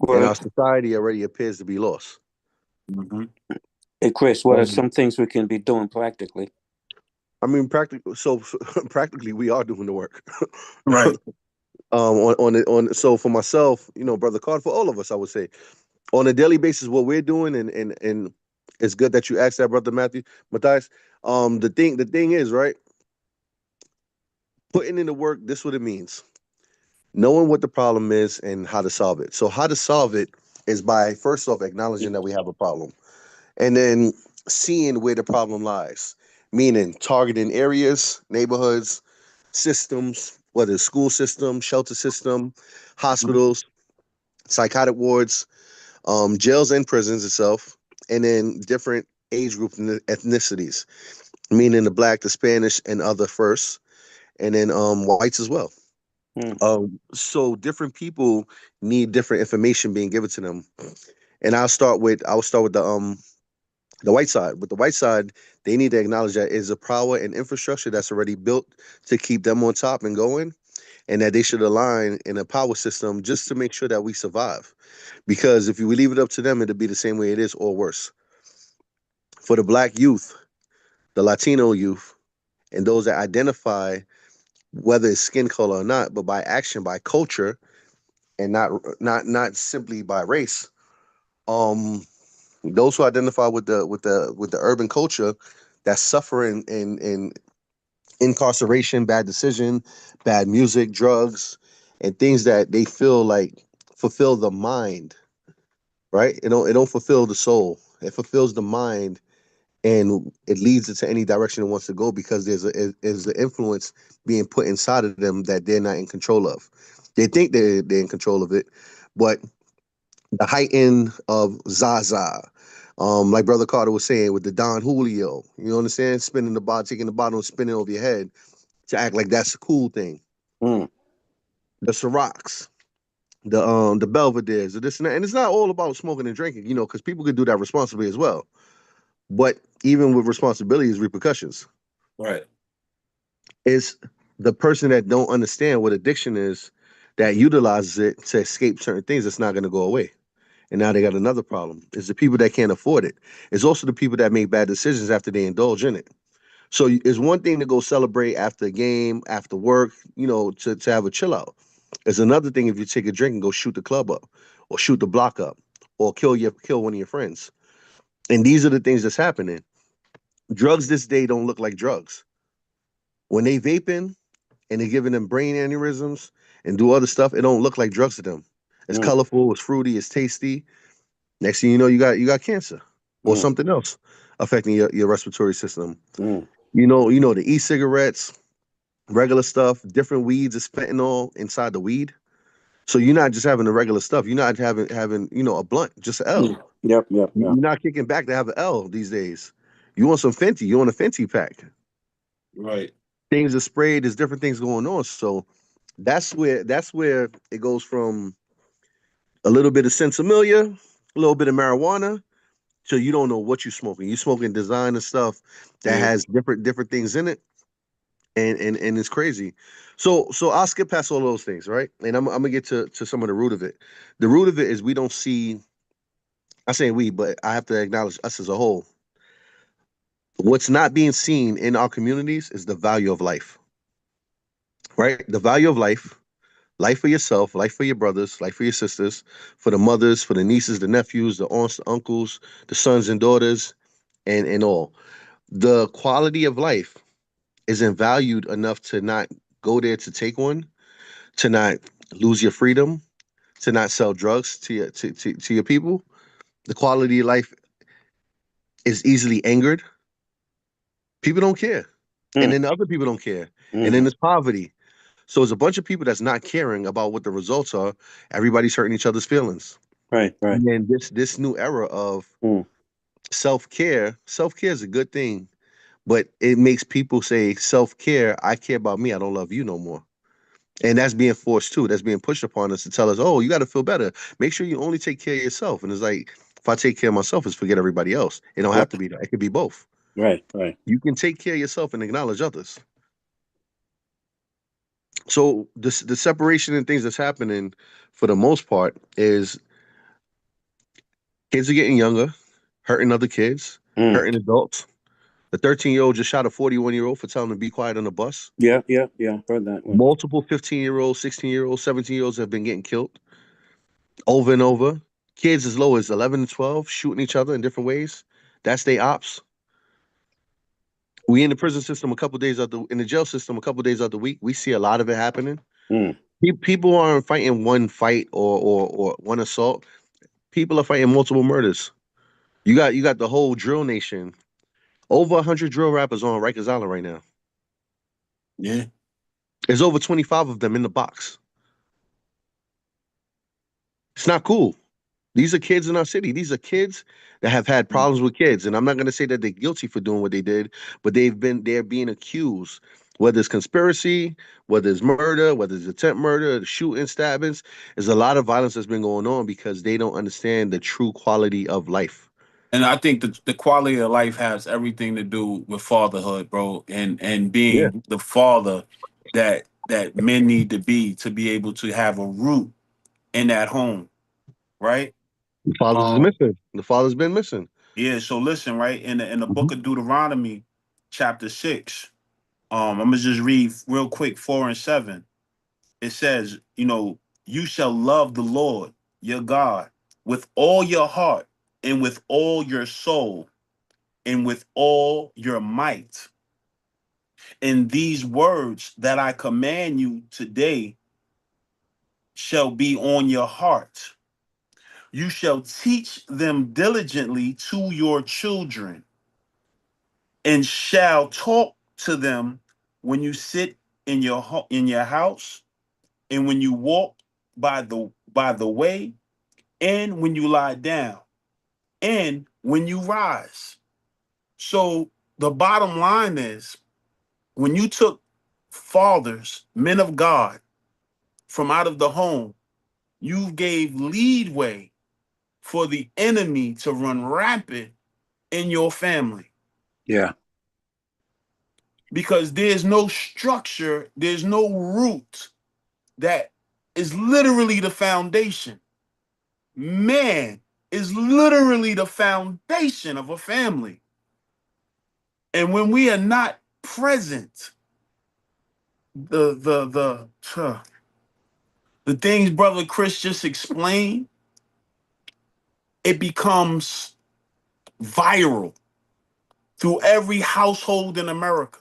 And Well, our society already appears to be lost. Hmm. hey, Chris, what are Um, some things we can be doing practically? I mean, practically, so practically, we are doing the work. Right. So for myself, brother Card, for all of us, I would say, on a daily basis, what we're doing, and it's good that you asked that, brother Matthias. The thing is, right, putting in the work. This is what it means: knowing what the problem is and how to solve it. So how to solve it is by first off acknowledging that we have a problem, and then seeing where the problem lies, meaning targeting areas, neighborhoods, systems, whether it's school system, shelter system, hospitals, psychotic wards, jails and prisons itself, and then different age groups and ethnicities, meaning the black, the Spanish, and other first, and then whites as well. Hmm. So different people need different information being given to them. And I'll start with the white side. With the white side, they need to acknowledge that is a power and infrastructure that's already built to keep them on top and going, and that they should align in a power system just to make sure that we survive. Because if we leave it up to them, it'll be the same way it is or worse. For the black youth, the Latino youth, and those that identify whether it's skin color or not, but by action, by culture, and not simply by race. Um, those who identify with the urban culture that's suffering in incarceration, bad decision, bad music, drugs, and things that they feel like fulfill the mind, right? It don't fulfill the soul. It fulfills the mind, and it leads it to any direction it wants to go because there's an influence being put inside of them that they're not in control of. They think they're in control of it, but the height end of Zaza. Like Brother Carter was saying with the Don Julio, you understand? Spinning the bottle, taking the bottle and spinning over your head to act like that's a cool thing. Hmm. The Cirocs, the Belvederes, the this and that. And it's not all about smoking and drinking, because people could do that responsibly as well. But even with responsibility is repercussions. Right. It's the person that don't understand what addiction is that utilizes it to escape certain things that's not going to go away. And now they got another problem. It's the people that can't afford it. It's also the people that make bad decisions after they indulge in it. So it's one thing to go celebrate after a game, after work, to have a chill out. It's another thing if you take a drink and go shoot the club up, or shoot the block up, or kill one of your friends. And these are the things that's happening. Drugs this day don't look like drugs. When they vaping and they're giving them brain aneurysms and do other stuff, it don't look like drugs to them. It's Hmm. colorful, it's fruity, it's tasty. Next thing you know, you got cancer or Hmm. something else affecting your respiratory system. Hmm. You know the e-cigarettes, regular stuff, different weeds is fentanyl inside the weed. So you're not just having the regular stuff. You're not having a blunt, just an Hmm. L. Yep. Yep. Yep. You're not kicking back to have an L these days. You want some Fenty? You want a Fenty pack? Right. Things are sprayed. There's different things going on. So that's where it goes from a little bit of sensimilia, a little bit of marijuana, so you don't know what you're smoking. You're smoking designer stuff that Yeah. has different things in it, and it's crazy. So I'll skip past all those things, right? And I'm gonna get to some of the root of it. The root of it is we don't see. I say we, but I have to acknowledge us as a whole. What's not being seen in our communities is the value of life, right? The value of life. Life for yourself, life for your brothers, life for your sisters, for the mothers, for the nieces, the nephews, the aunts, the uncles, the sons and daughters, and all. The quality of life isn't valued enough to not go there to take one, to not lose your freedom, to not sell drugs to your people. The quality of life is easily angered. People don't care. And Mm, then the other people don't care. And then mhm. there's poverty. So it's a bunch of people that's not caring about what the results are. Everybody's hurting each other's feelings. Right, right. And then this new era of Mm, self care is a good thing, but it makes people say self-care, I care about me, I don't love you no more. And that's being forced too. That's being pushed upon us to tell us, oh, you got to feel better. Make sure you only take care of yourself. And it's like, if I take care of myself, it's forget everybody else. It don't have right, to be that. It could be both. right, right. You can take care of yourself and acknowledge others. So the separation and things that's happening for the most part is kids are getting younger, hurting other kids, Mm. hurting adults. The 13-year-old just shot a 41-year-old for telling him to be quiet on the bus. Yeah, yeah, yeah. Heard that one. Multiple 15-year-olds, 16-year-olds, 17-year-olds have been getting killed over and over. Kids as low as 11 and 12 shooting each other in different ways. That's their ops. We in the prison system a couple days out the in the jail system a couple days out the week. We see a lot of it happening. Mm. People aren't fighting one fight or one assault. People are fighting multiple murders. You got the whole drill nation. Over 100 drill rappers on Rikers Island right now. Yeah. There's over 25 of them in the box. It's not cool. These are kids in our city. These are kids that have had problems with kids. And I'm not going to say that they're guilty for doing what they did, but they're being accused, whether it's conspiracy, whether it's murder, whether it's attempt murder, shooting, stabbings. There's a lot of violence that's been going on because they don't understand the true quality of life. And I think the quality of life has everything to do with fatherhood, bro, and Yeah. being the father that men need to be able to have a root in that home, right? The fathers is Um, missing. The father's been missing. yeah. So listen, right in the book Mhm. of Deuteronomy, chapter 6. I'm gonna just read real quick 4 and 7. It says, you shall love the Lord your God with all your heart and with all your soul and with all your might. And these words that I command you today shall be on your heart. You shall teach them diligently to your children, and shall talk to them when you sit in your house, and when you walk by the way, and when you lie down, and when you rise. So the bottom line is, when you took fathers, men of God, from out of the home, you gave leadway for the enemy to run rampant in your family, Yeah. because there's no structure, there's no root that is literally the foundation. Man is literally the foundation of a family. And when we are not present, the things brother Chris just explained, it becomes viral through every household in America,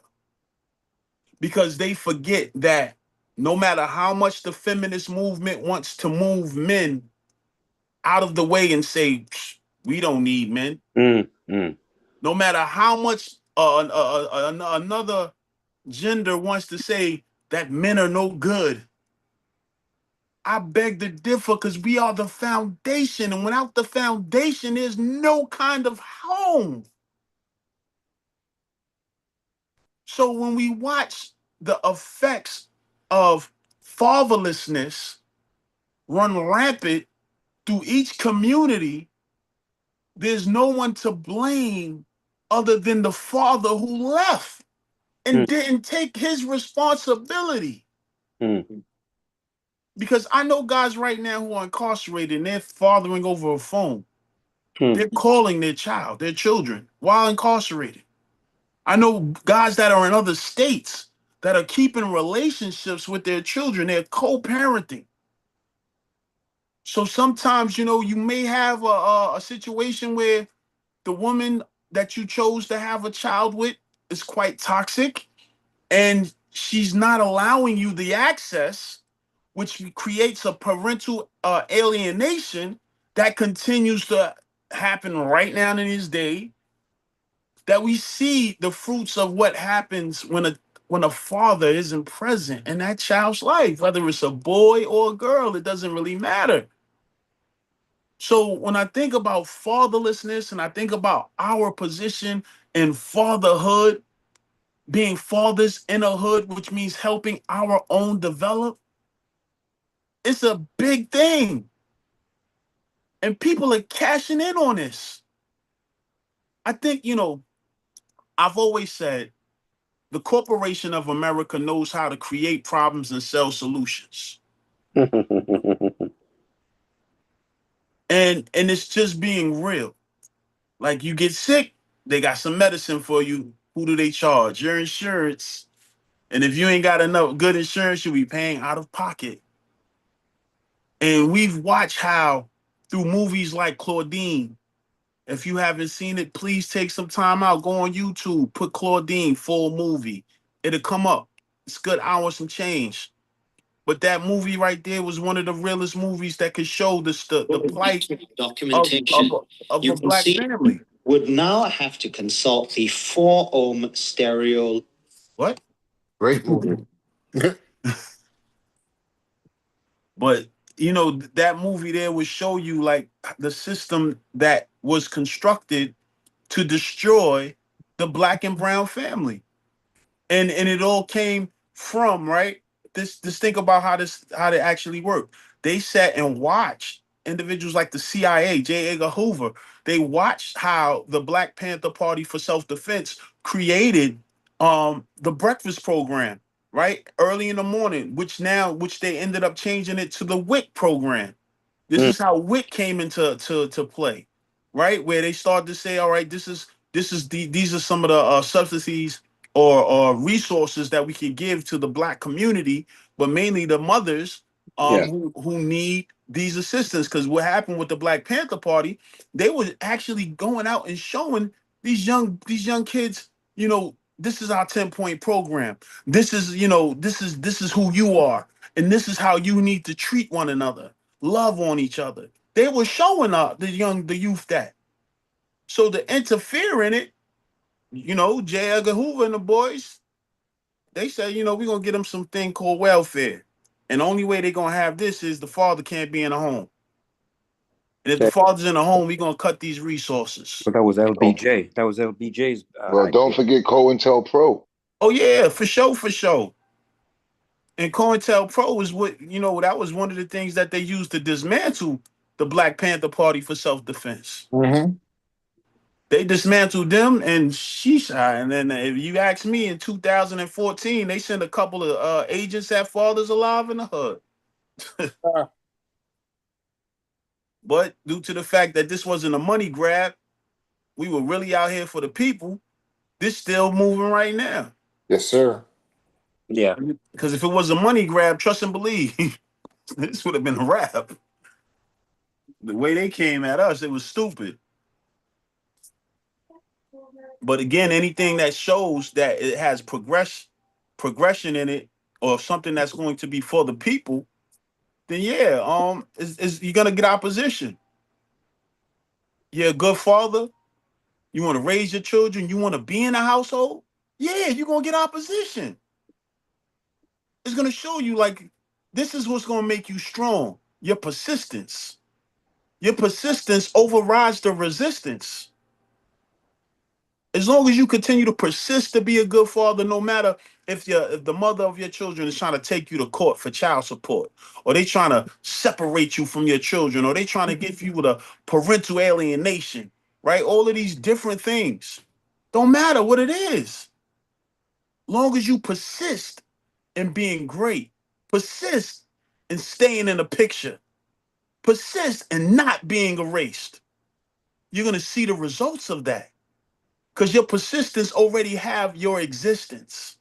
because they forget that no matter how much the feminist movement wants to move men out of the way and say, we don't need men, Mm, mm. no matter how much another gender wants to say that men are no good, I beg to differ, because we are the foundation. And without the foundation, there's no kind of home. So when we watch the effects of fatherlessness run rampant through each community, there's no one to blame other than the father who left and Mm, didn't take his responsibility. mm, Because I know guys right now who are incarcerated and they're fathering over a phone. mm. They're calling their child, their children, while incarcerated. I know guys that are in other states that are keeping relationships with their children. They're co-parenting. So sometimes, you may have a situation where the woman that you chose to have a child with is quite toxic, and she's not allowing you the access, which creates a parental alienation that continues to happen right now in this day. That we see the fruits of what happens when a father isn't present in that child's life, whether it's a boy or a girl, it doesn't really matter. So when I think about fatherlessness and I think about our position in fatherhood, being fathers in a hood, which means helping our own develop, it's a big thing. And people are cashing in on this. I think, I've always said the corporation of America knows how to create problems and sell solutions. And it's just being real. Like you get sick, they got some medicine for you. Who do they charge? Your insurance. And if you ain't got enough good insurance, you'll be paying out of pocket. And we've watched how through movies like Claudine, if you haven't seen it, please take some time out. Go on YouTube, put Claudine full movie. It'll come up. It's good hour some change. But that movie right there was one of the realest movies that could show the plight Documentation of you a can black see family. would now have to consult the 4 ohm stereo. What? Great movie. But that movie there would show you like the system that was constructed to destroy the black and brown family. And it all came from, right? This think about how they actually work. They sat and watched individuals like the CIA, J. Edgar Hoover. They watched how the Black Panther Party for Self-Defense created the breakfast program, right? Early in the morning, which they ended up changing it to the WIC program. This is how WIC came into to play, right? Where they started to say, all right, these are some of the subsidies or resources that we can give to the black community, but mainly the mothers Yeah. who need these assistance. Because what happened with the Black Panther Party, they were actually going out and showing these young kids, this is our 10-point program. This is who you are, and this is how you need to treat one another, love on each other. They were showing the youth that. So to interfere in it, J. Edgar Hoover and the boys, they said, we're gonna get them some thing called welfare. And the only way they're gonna have this is the father can't be in the home. And if the That, father's in the home, we're gonna cut these resources. but that was Don't, LBJ. That was LBJ's well, don't idea. forget COINTELPRO. Oh yeah, for sure, for sure. And COINTELPRO is that was one of the things that they used to dismantle the Black Panther Party for self-defense. Mm-hmm. They dismantled them and Shisha. And then if you ask me, in 2014, they sent a couple of agents at Fathers Alive in the hood. But due to the fact that this wasn't a money grab, we were really out here for the people. This still moving right now. Yes, sir. Yeah. Because if it was a money grab, trust and believe, this would have been a wrap. The way they came at us, it was stupid. But again, anything that shows that it has progression in it, or something that's going to be for the people, then yeah, is you're gonna get opposition. You're a good father. You want to raise your children. You want to be in a household. Yeah, you're gonna get opposition. It's gonna show you like this is what's gonna make you strong. Your persistence. Your persistence overrides the resistance. As long as you continue to persist to be a good father, no matter if the mother of your children is trying to take you to court for child support, or they trying to separate you from your children, or they trying to give you the parental alienation, right? All of these different things. Don't matter what it is. Long as you persist in being great, persist in staying in the picture, persist in not being erased. You're gonna see the results of that. Because your persistence already have your existence.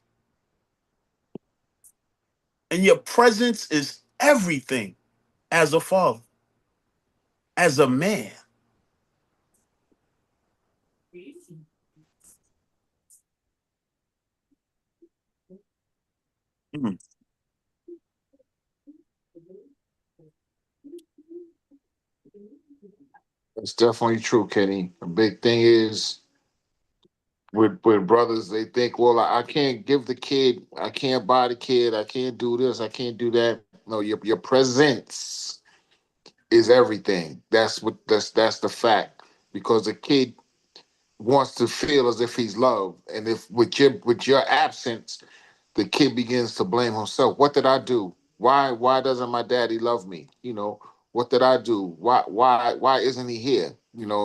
And your presence is everything as a father, as a man. Mhm. It's definitely true, Kenny. The big thing is with brothers, they think, well, I can't give the kid, I can't buy the kid, I can't do this, I can't do that. No, your presence is everything. That's the fact. Because the kid wants to feel as if he's loved. And if with your absence, the kid begins to blame himself. What did I do? Why doesn't my daddy love me? What did I do? Why isn't he here?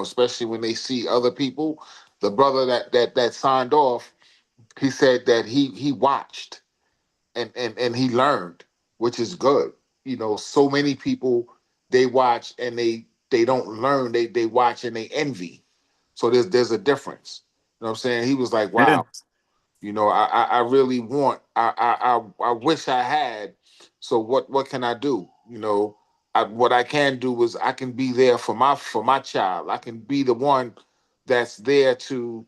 Especially when they see other people. The brother that signed off, he said that he watched and he learned, which is good. So many people, they watch and they don't learn. They watch and they envy. So there's a difference. You know what I'm saying? He was like, Yeah. wow, I really want, I wish I had. So what can I do? What I can do is I can be there for my child. I can be the one that's there to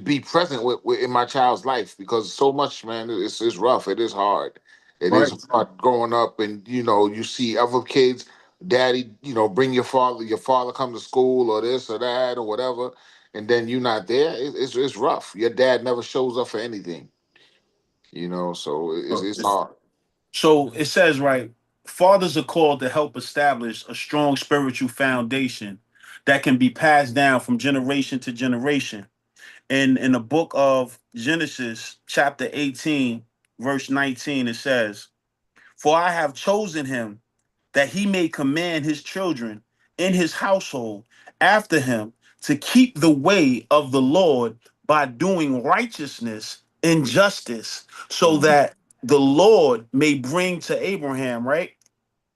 be present with in my child's life, because so much, man, it's rough. It is hard. It Right. is hard growing up, and you see other kids, daddy, bring your father come to school or this or that or whatever, and then you're not there. It's rough. Your dad never shows up for anything, so it's hard. So it says, right, fathers are called to help establish a strong spiritual foundation that can be passed down from generation to generation. And in the book of Genesis, chapter 18, verse 19, it says, "For I have chosen him that he may command his children in his household after him to keep the way of the Lord by doing righteousness and justice, so Mhm. that the Lord may bring to Abraham, right,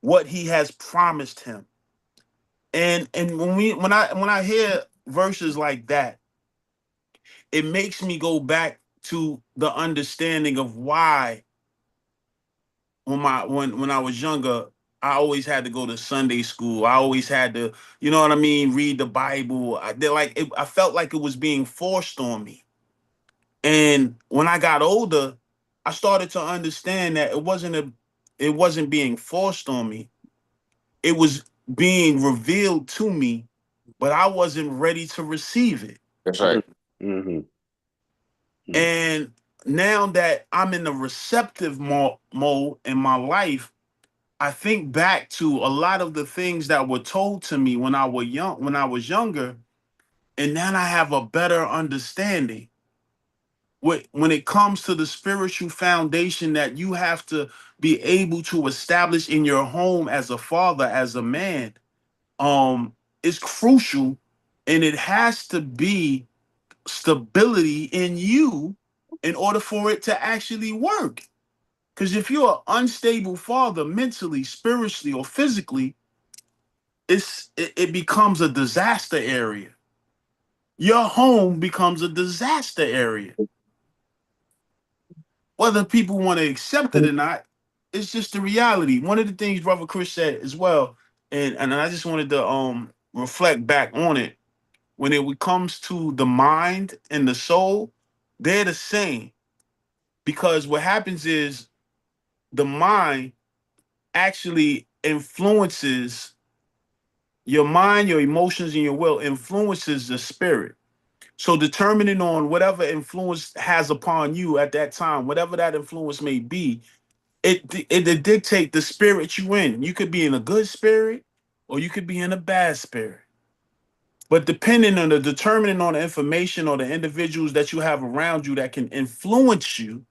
what he has promised him." And when I hear verses like that, it makes me go back to the understanding of why when I was younger, I always had to go to Sunday school. I always had to, you know what I mean, read the Bible. I felt like it was being forced on me. And when I got older, I started to understand that it wasn't being forced on me. It was being revealed to me, but I wasn't ready to receive it. That's right. Mm-hmm. And now that I'm in the receptive mode in my life, I think back to a lot of the things that were told to me when I was younger, and then I have a better understanding. When it comes to the spiritual foundation that you have to be able to establish in your home as a father, as a man, is crucial, and it has to be stability in you in order for it to actually work. Because if you're an unstable father mentally, spiritually, or physically, it becomes a disaster area. Your home becomes a disaster area. Whether people want to accept it or not, it's just the reality. One of the things Brother Chris said as well, and I just wanted to reflect back on it. When it comes to the mind and the soul, they're the same. Because what happens is the mind actually influences your mind, your emotions, and your will influences the spirit. So determining on whatever influence has upon you at that time, whatever that influence may be, it dictate the spirit you in. You could be in a good spirit or you could be in a bad spirit. But depending on the determining on the information or the individuals that you have around you that can influence you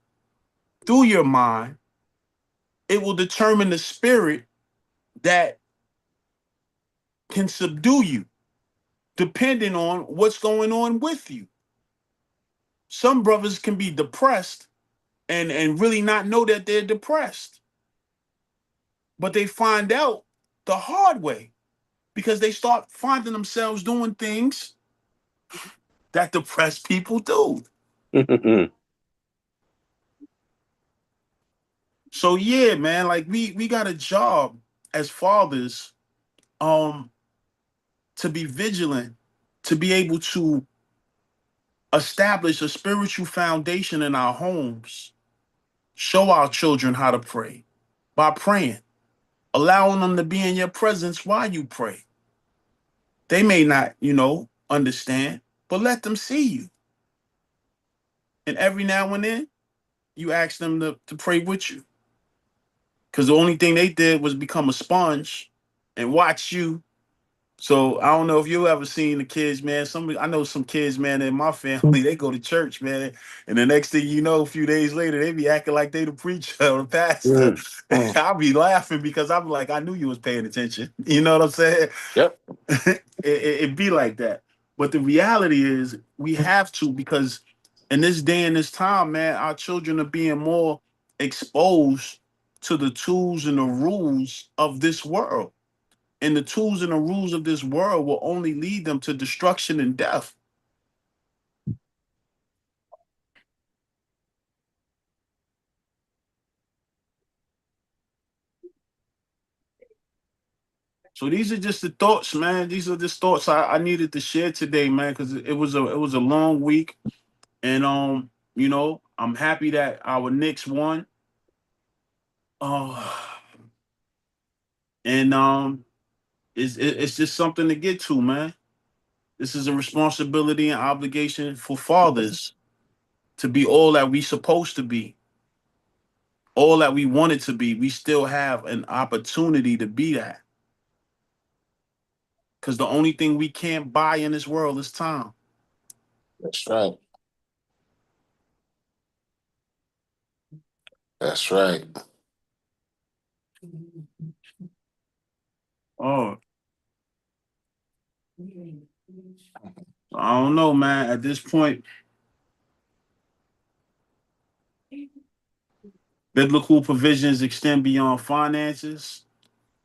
through your mind, it will determine the spirit that can subdue you, depending on what's going on with you. Some brothers can be depressed and really not know that they're depressed, but they find out the hard way because they start finding themselves doing things that depressed people do. So yeah, man, like we got a job as fathers um to be vigilant, to be able to establish a spiritual foundation in our homes, show our children how to pray by praying, allowing them to be in your presence while you pray. They may not, understand, but let them see you. And every now and then, you ask them to pray with you. Because the only thing they did was become a sponge and watch you. So I don't know if you ever seen the kids, man. I know some kids, man, in my family, they go to church, man. And the next thing you know, a few days later, they be acting like they the preacher or the pastor. Mm, mm. I'll be laughing because I'm like, I knew you was paying attention. You know what I'm saying? Yep. It be like that. But the reality is we have to, because in this day and this time, man, our children are being more exposed to the tools and the rules of this world. And the tools and the rules of this world will only lead them to destruction and death. So these are just the thoughts, man. These are just thoughts I needed to share today, man, because it was a long week. And I'm happy that our Knicks won. Uh, and it's just something to get to, man. This is a responsibility and obligation for fathers to be all that we supposed to be, all that we wanted to be. We still have an opportunity to be that. Because the only thing we can't buy in this world is time. That's right. That's right. Oh, I don't know, man. At this point, biblical provisions extend beyond finances.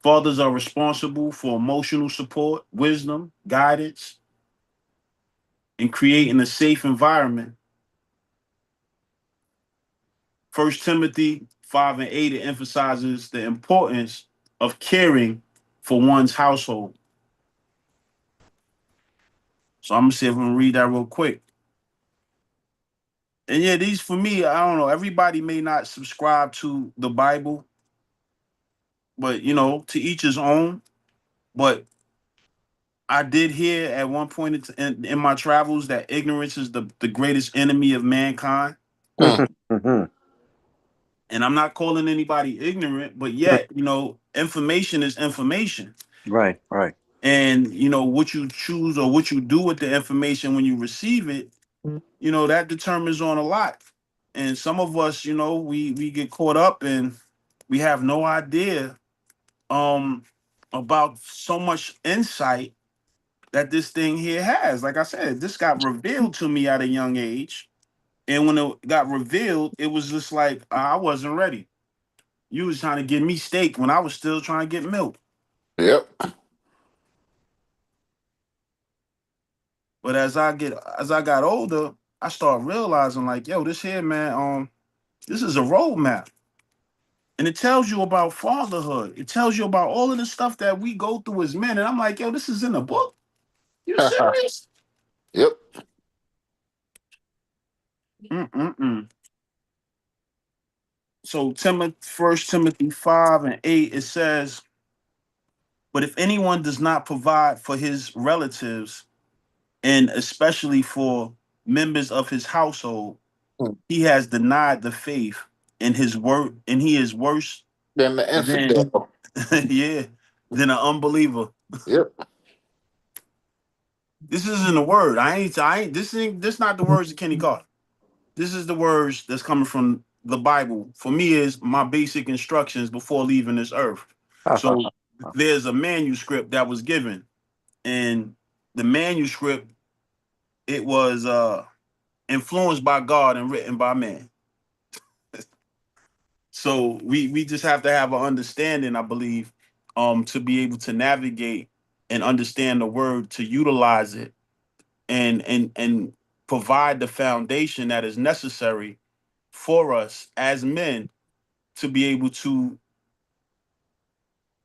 Fathers are responsible for emotional support, wisdom, guidance, and creating a safe environment. First Timothy 5 and 8, it emphasizes the importance of caring for one's household. So I'm gonna see if I'm gonna read that real quick. And yeah, these for me, I don't know. Everybody may not subscribe to the Bible, but to each his own. But I did hear at one point in my travels that ignorance is the greatest enemy of mankind. Hmm. Mhm. And I'm not calling anybody ignorant, but yet, information is information. Right, right. And what you choose or what you do with the information when you receive it, that determines on a lot. And some of us, we get caught up and we have no idea um about so much insight that this thing here has. Like I said, this got revealed to me at a young age. And when it got revealed, it was just like I wasn't ready. You was trying to get me steak when I was still trying to get milk. Yep. But as I got older, I started realizing like, yo, this here, man, this is a roadmap. And it tells you about fatherhood. It tells you about all of the stuff that we go through as men. And I'm like, yo, this is in a book. You serious? Yep. Mm-mm-mm. So First Timothy 5 and 8, it says, but if anyone does not provide for his relatives, and especially for members of his household, Hmm. he has denied the faith in his word, and he is worse Then the than infidel. yeah, than an unbeliever. Yep. This isn't a word. This not the words of Kenny Carter. This is the words that's coming from the Bible. For me, is my basic instructions before leaving this earth. So there's a manuscript that was given, and the manuscript, it was influenced by God and written by man. So we just have to have an understanding, I believe, to be able to navigate and understand the word, to utilize it, and provide the foundation that is necessary for us as men to be able to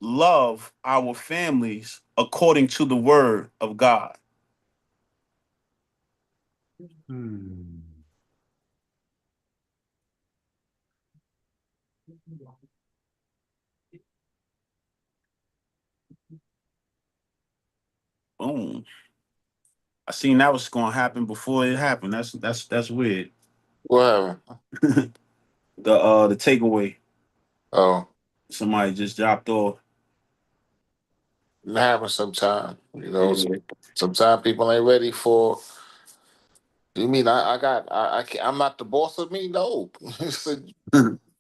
love our families according to the word of God. Hmm. Boom. I seen that was gonna happen before it happened. That's weird. What happened? The takeaway. Oh, Somebody just dropped off. it happens sometime. You know, Yeah. sometimes people ain't ready for. You mean I can't, I'm not the boss of me? No. Said,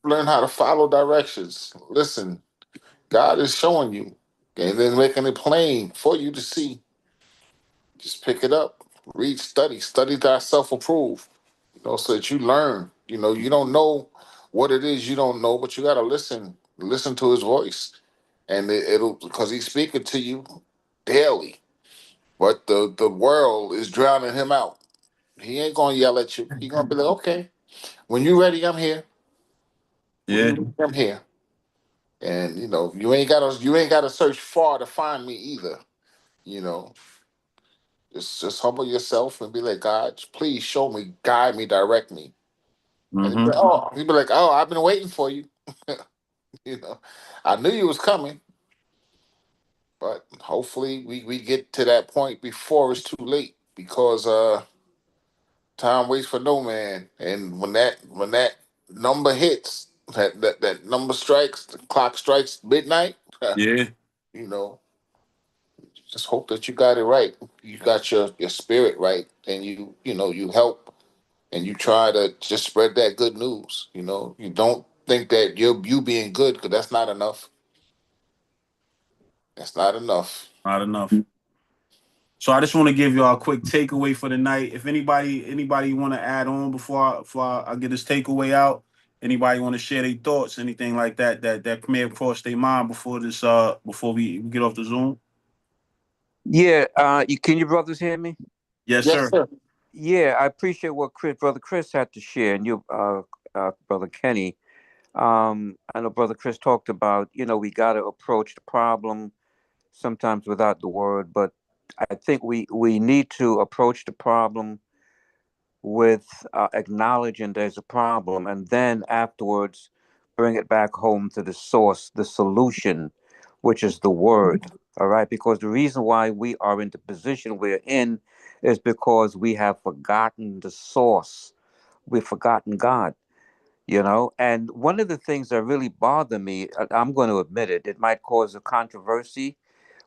learn how to follow directions. Listen, God is showing you, and then making it plain for you to see. Just pick it up, read, study thyself approve. You know, so that you learn. You know, you don't know what it is you don't know, but you gotta listen to His voice, and it'll because He's speaking to you daily. But the world is drowning Him out. He ain't gonna yell at you. He gonna be like, okay, when you ready, I'm here. When Yeah. you ready, I'm here. And you know, you ain't gotta search far to find me either. You know, just humble yourself and be like, God, please show me, guide me, direct me. And he'd be Mm-hmm. like, oh, I've been waiting for you. You know, I knew you was coming, but hopefully we get to that point before it's too late because time waits for no man. And when that number hits, that number strikes, the clock strikes midnight, Yeah. you know, just hope that you got it right. You got your spirit right, and you help and you try to just spread that good news. You know, you don't think that you being good because that's not enough. That's not enough. Not enough. So I just want to give y'all a quick takeaway for the night. If anybody want to add on before I get this takeaway out, anybody want to share their thoughts, anything like that may have crossed their mind before we get off the Zoom. Yeah, can your brothers hear me? Yes, Yes, sir. sir. Yeah, I appreciate what Brother Chris had to share, and you, Brother Kenny. I know Brother Chris talked about, we got to approach the problem sometimes without the word, but I think we need to approach the problem with acknowledging there's a problem, and then afterwards bring it back home to the source, the solution, which is the word. All right, because the reason why we are in the position we're in is because we have forgotten the source. We've forgotten God. And one of the things that really bother me, I'm going to admit it, it might cause a controversy,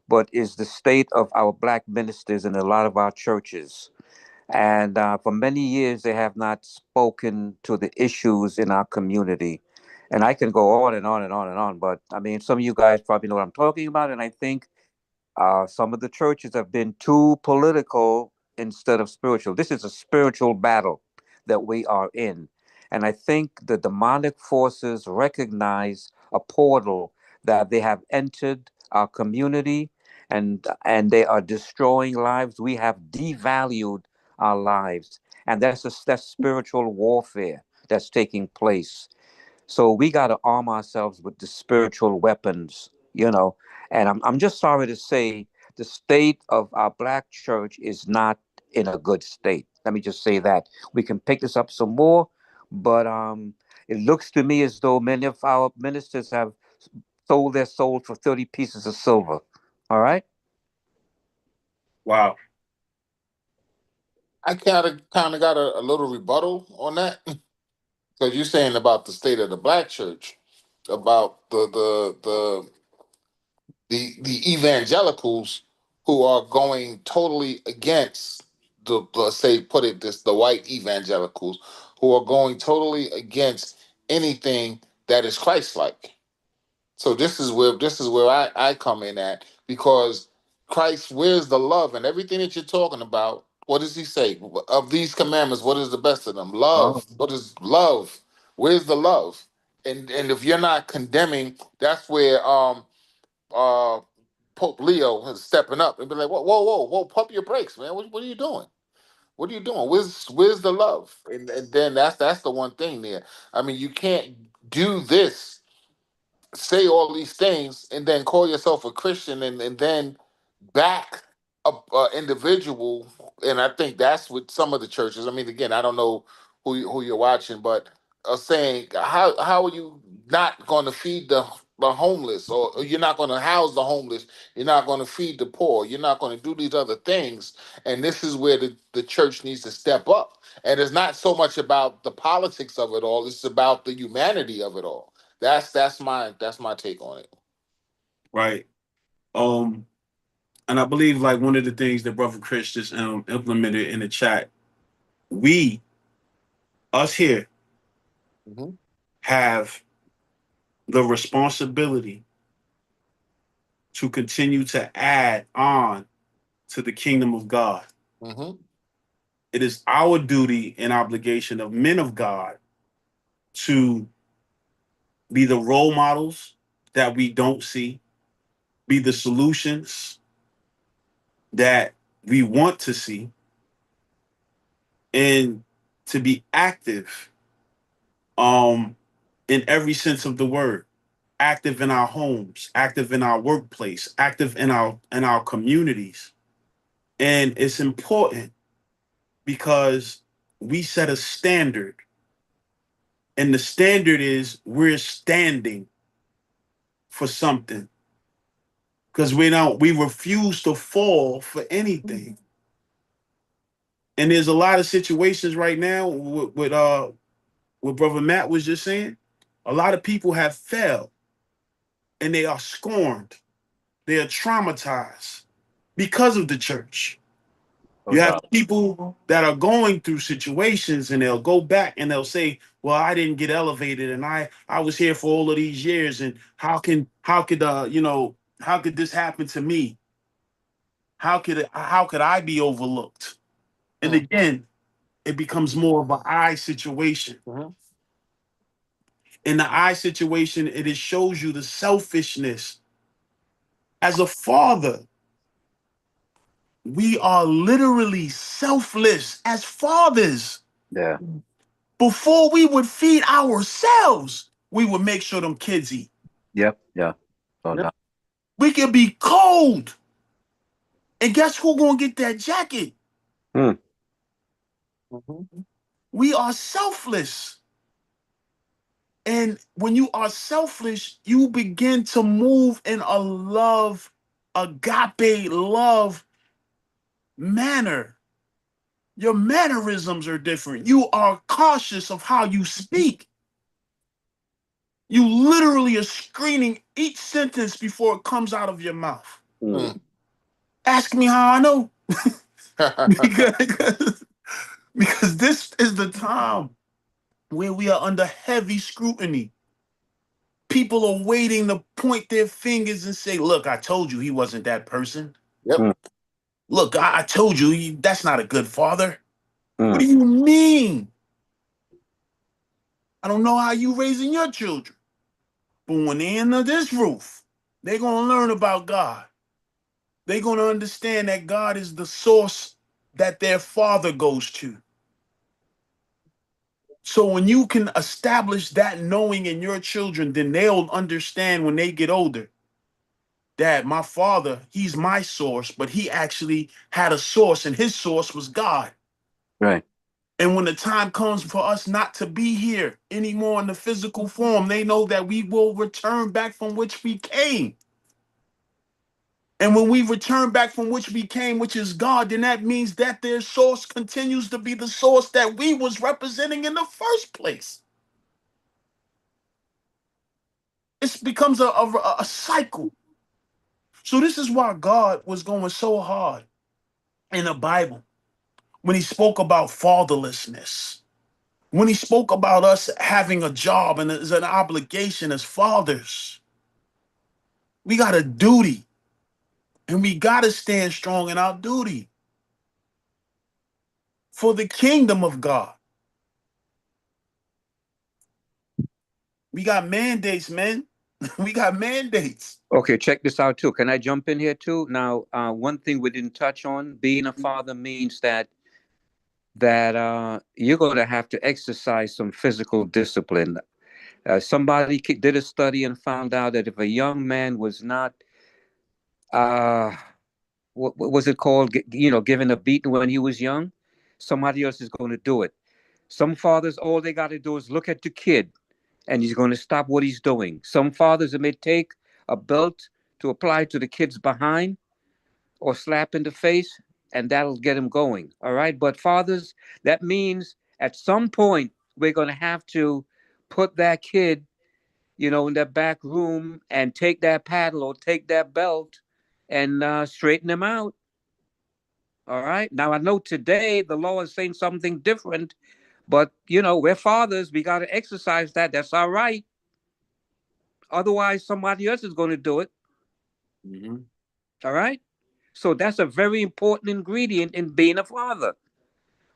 but is the state of our black ministers in a lot of our churches. And for many years, they have not spoken to the issues in our community. And I can go on and on and on and on, but I mean, some of you guys probably know what I'm talking about. And I think some of the churches have been too political instead of spiritual. This is a spiritual battle that we are in. And I think the demonic forces recognize a portal that they have entered our community, and they are destroying lives. We have devalued our lives. And that's spiritual warfare that's taking place. So we got to arm ourselves with the spiritual weapons. And I'm just sorry to say the state of our black church is not in a good state. Let me just say that. We can pick this up some more, but it looks to me as though many of our ministers have sold their soul for 30 pieces of silver. All right? Wow. I kind of got a little rebuttal on that because you're saying about the state of the black church, about the evangelicals who are going totally against the let's say put it this the white evangelicals who are going totally against anything that is Christ-like. So this is where I come in at because Christ, where's the love and everything that you're talking about? What does he say? Of these commandments, what is the best of them? Oh, Love. What is love? Where's the love? And if you're not condemning, that's where uh Pope Leo is stepping up and be like, whoa, pump your brakes, man. What are you doing? What are you doing? Where's the love? And then that's the one thing there. I mean, you can't do this, say all these things, and then call yourself a Christian and then back. a individual, and I think that's what some of the churches. I mean, again, I don't know who you're watching, but are saying how are you not going to feed the homeless, or you're not going to house the homeless, you're not going to feed the poor, you're not going to do these other things, and this is where the church needs to step up. And it's not so much about the politics of it all; it's about the humanity of it all. That's my take on it. Right. Um, and I believe like one of the things that Brother Chris just implemented in the chat, we, us here, Hmm. have the responsibility to continue to add on to the kingdom of God. Hmm. It is our duty and obligation of men of God to be the role models that we don't see, be the solutions that we want to see, and to be active in every sense of the word. Active in our homes, active in our workplace, active in our communities. And it's important because we set a standard, and the standard is we're standing for something because we refuse to fall for anything. And there's a lot of situations right now with what Brother Matt was just saying. A lot of people have failed and they are scorned, they are traumatized because of the church. No You have doubt. people that are going through situations and they'll go back and they'll say, well, I didn't get elevated and I was here for all of these years, and how could this happen to me? How could I be overlooked? And Hmm. again, it becomes more of an I situation. Hmm. In the I situation, it shows you the selfishness. As a father, we are literally selfless as fathers. Yeah. Before we would feed ourselves, we would make sure them kids eat. Yep. Yeah. No Yep. doubt. We could be cold. And guess who gonna get that jacket? Hmm. Hmm. We are selfless. And when you are selfish, you begin to move in a love, agape love manner. Your mannerisms are different. You are cautious of how you speak. You literally are screening each sentence before it comes out of your mouth. Hmm. Ask me how I know. because, because this is the time where we are under heavy scrutiny. People are waiting to point their fingers and say, look, I told you he wasn't that person. Yep. Hmm. Look, I told you that's not a good father. What Hmm. do you mean? I don't know how you raising your children. But when they're under this roof, they're going to learn about God. They're going to understand that God is the source that their father goes to. So when you can establish that knowing in your children, then they'll understand when they get older. Dad, my father, he's my source, but he actually had a source, and his source was God. Right. And when the time comes for us not to be here anymore in the physical form, they know that we will return back from which we came. And when we return back from which we came, which is God, then that means that their source continues to be the source that we was representing in the first place. It becomes a cycle. So this is why God was going so hard in the Bible when he spoke about fatherlessness, when he spoke about us having a job and as an obligation as fathers. We got a duty, and we got to stand strong in our duty for the kingdom of God. We got mandates, man. We got mandates. Okay, check this out too. Can I jump in here too? Now, one thing we didn't touch on: being a father means that you're going to have to exercise some physical discipline. Somebody did a study and found out that if a young man was not uh, what was it called? Giving a beating when he was young. Somebody else is going to do it. Some fathers, all they got to do is look at the kid, and he's going to stop what he's doing. Some fathers, it may take a belt to apply to the kid's behind or slap in the face, and that'll get him going. All right. But fathers, that means at some point we're going to have to put that kid, in that back room and take that paddle or take that belt and straighten him out. All right. Now I know today the law is saying something different, but we're fathers. We got to exercise that. That's all right. Otherwise, somebody else is going to do it. Mm-hmm. All right. So that's a very important ingredient in being a father.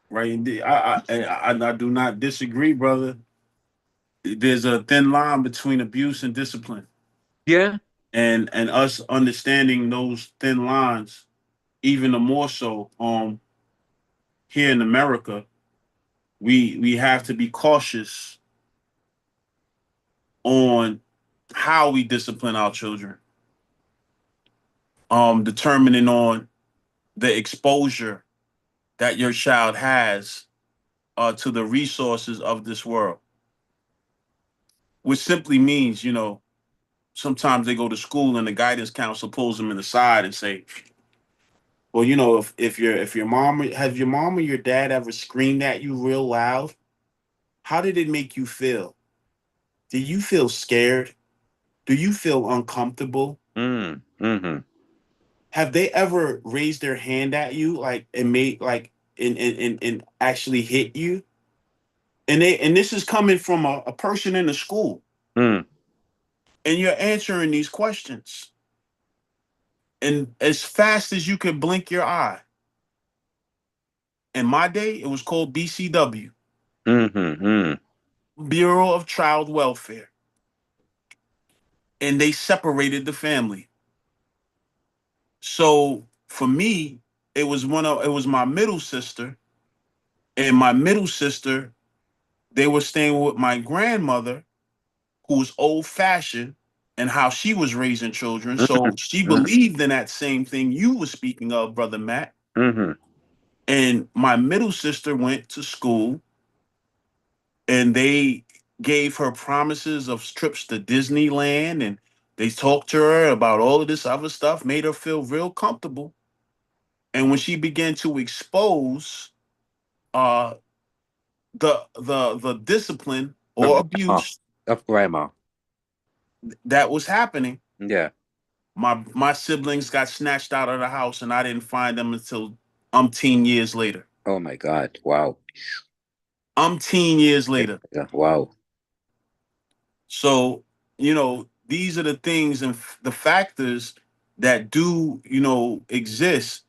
Right. Indeed. I do not disagree, brother. There's a thin line between abuse and discipline, Yeah. and us understanding those thin lines even more so. Here in America, we have to be cautious on how we discipline our children. Determining on the exposure that your child has to the resources of this world, which simply means, sometimes they go to school and the guidance counselor pulls them in the side and say, well, if your mom or your dad ever screamed at you real loud, how did it make you feel? Did you feel scared? Do you feel uncomfortable? Mm-hmm. Have they ever raised their hand at you, like, and made like and actually hit you? And this is coming from a person in the school, Mm. and you're answering these questions. And as fast as you could blink your eye. In my day, it was called BCW, Mm-hmm. Bureau of Child Welfare, and they separated the family. So for me, it was my middle sister, and my middle sister, they were staying with my grandmother, who was old fashioned, and how she was raising children. So she Mm-hmm. believed in that same thing you were speaking of, brother Matt. Mm-hmm. And my middle sister went to school, and they gave her promises of trips to Disneyland, and they talked to her about all of this other stuff, made her feel real comfortable. And when she began to expose uh the discipline Of or grandma. abuse Of grandma. that was happening, Yeah. my siblings got snatched out of the house, and I didn't find them until umpteen years later. Oh my God. Wow. Umpteen years Yeah. later. Yeah. Wow. So, these are the things and the factors that do, exist.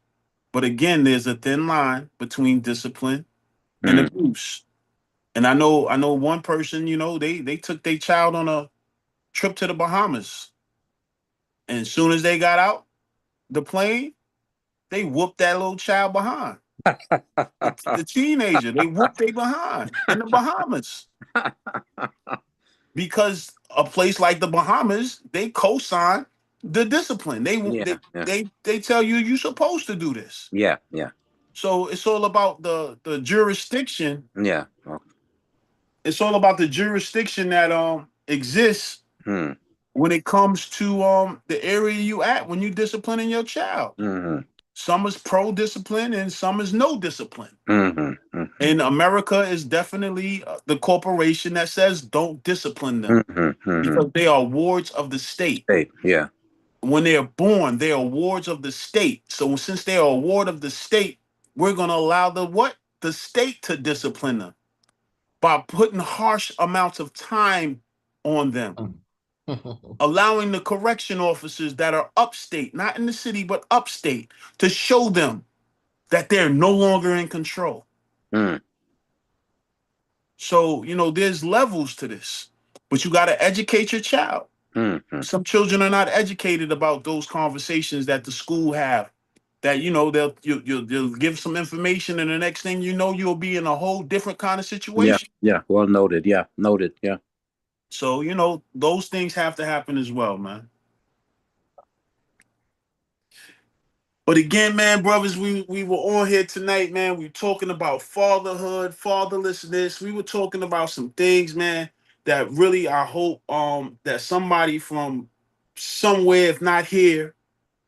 But again, there's a thin line between discipline and Mm. abuse. And I know one person, they took their child on a trip to the Bahamas. And as soon as they got out the plane, they whooped that little child behind. The teenager, they whooped they behind in the Bahamas. Because a place like the Bahamas, they co-sign the discipline. They Yeah. they Yeah. they tell you you're supposed to do this. Yeah. Yeah. So it's all about the jurisdiction. Yeah. Oh. It's all about the jurisdiction that exists Hmm. when it comes to the area you at when you disciplining your child. Mm-hmm. Some is pro discipline and some is no discipline. Mm-hmm. Mm-hmm. And America is definitely the corporation that says don't discipline them Mm-hmm. Mm-hmm. because they are wards of the state. Hey. Yeah. When they're born, they are wards of the state. So since they are a ward of the state, we're going to allow the state to discipline them by putting harsh amounts of time on them, allowing the correction officers that are upstate, not in the city, but upstate, to show them that they're no longer in control. Mm. So, there's levels to this, but you got to educate your child. Mm-hmm. Some children are not educated about those conversations that the school have. That they'll give some information, and the next thing you know, you'll be in a whole different kind of Yeah. situation. Yeah. Well noted. Yeah. Noted. Yeah. So those things have to happen as well, man. But again, man, brothers, we were on here tonight, man. We were talking about fatherhood, fatherlessness. We were talking about some things, man, that really I hope that somebody from somewhere, if not here,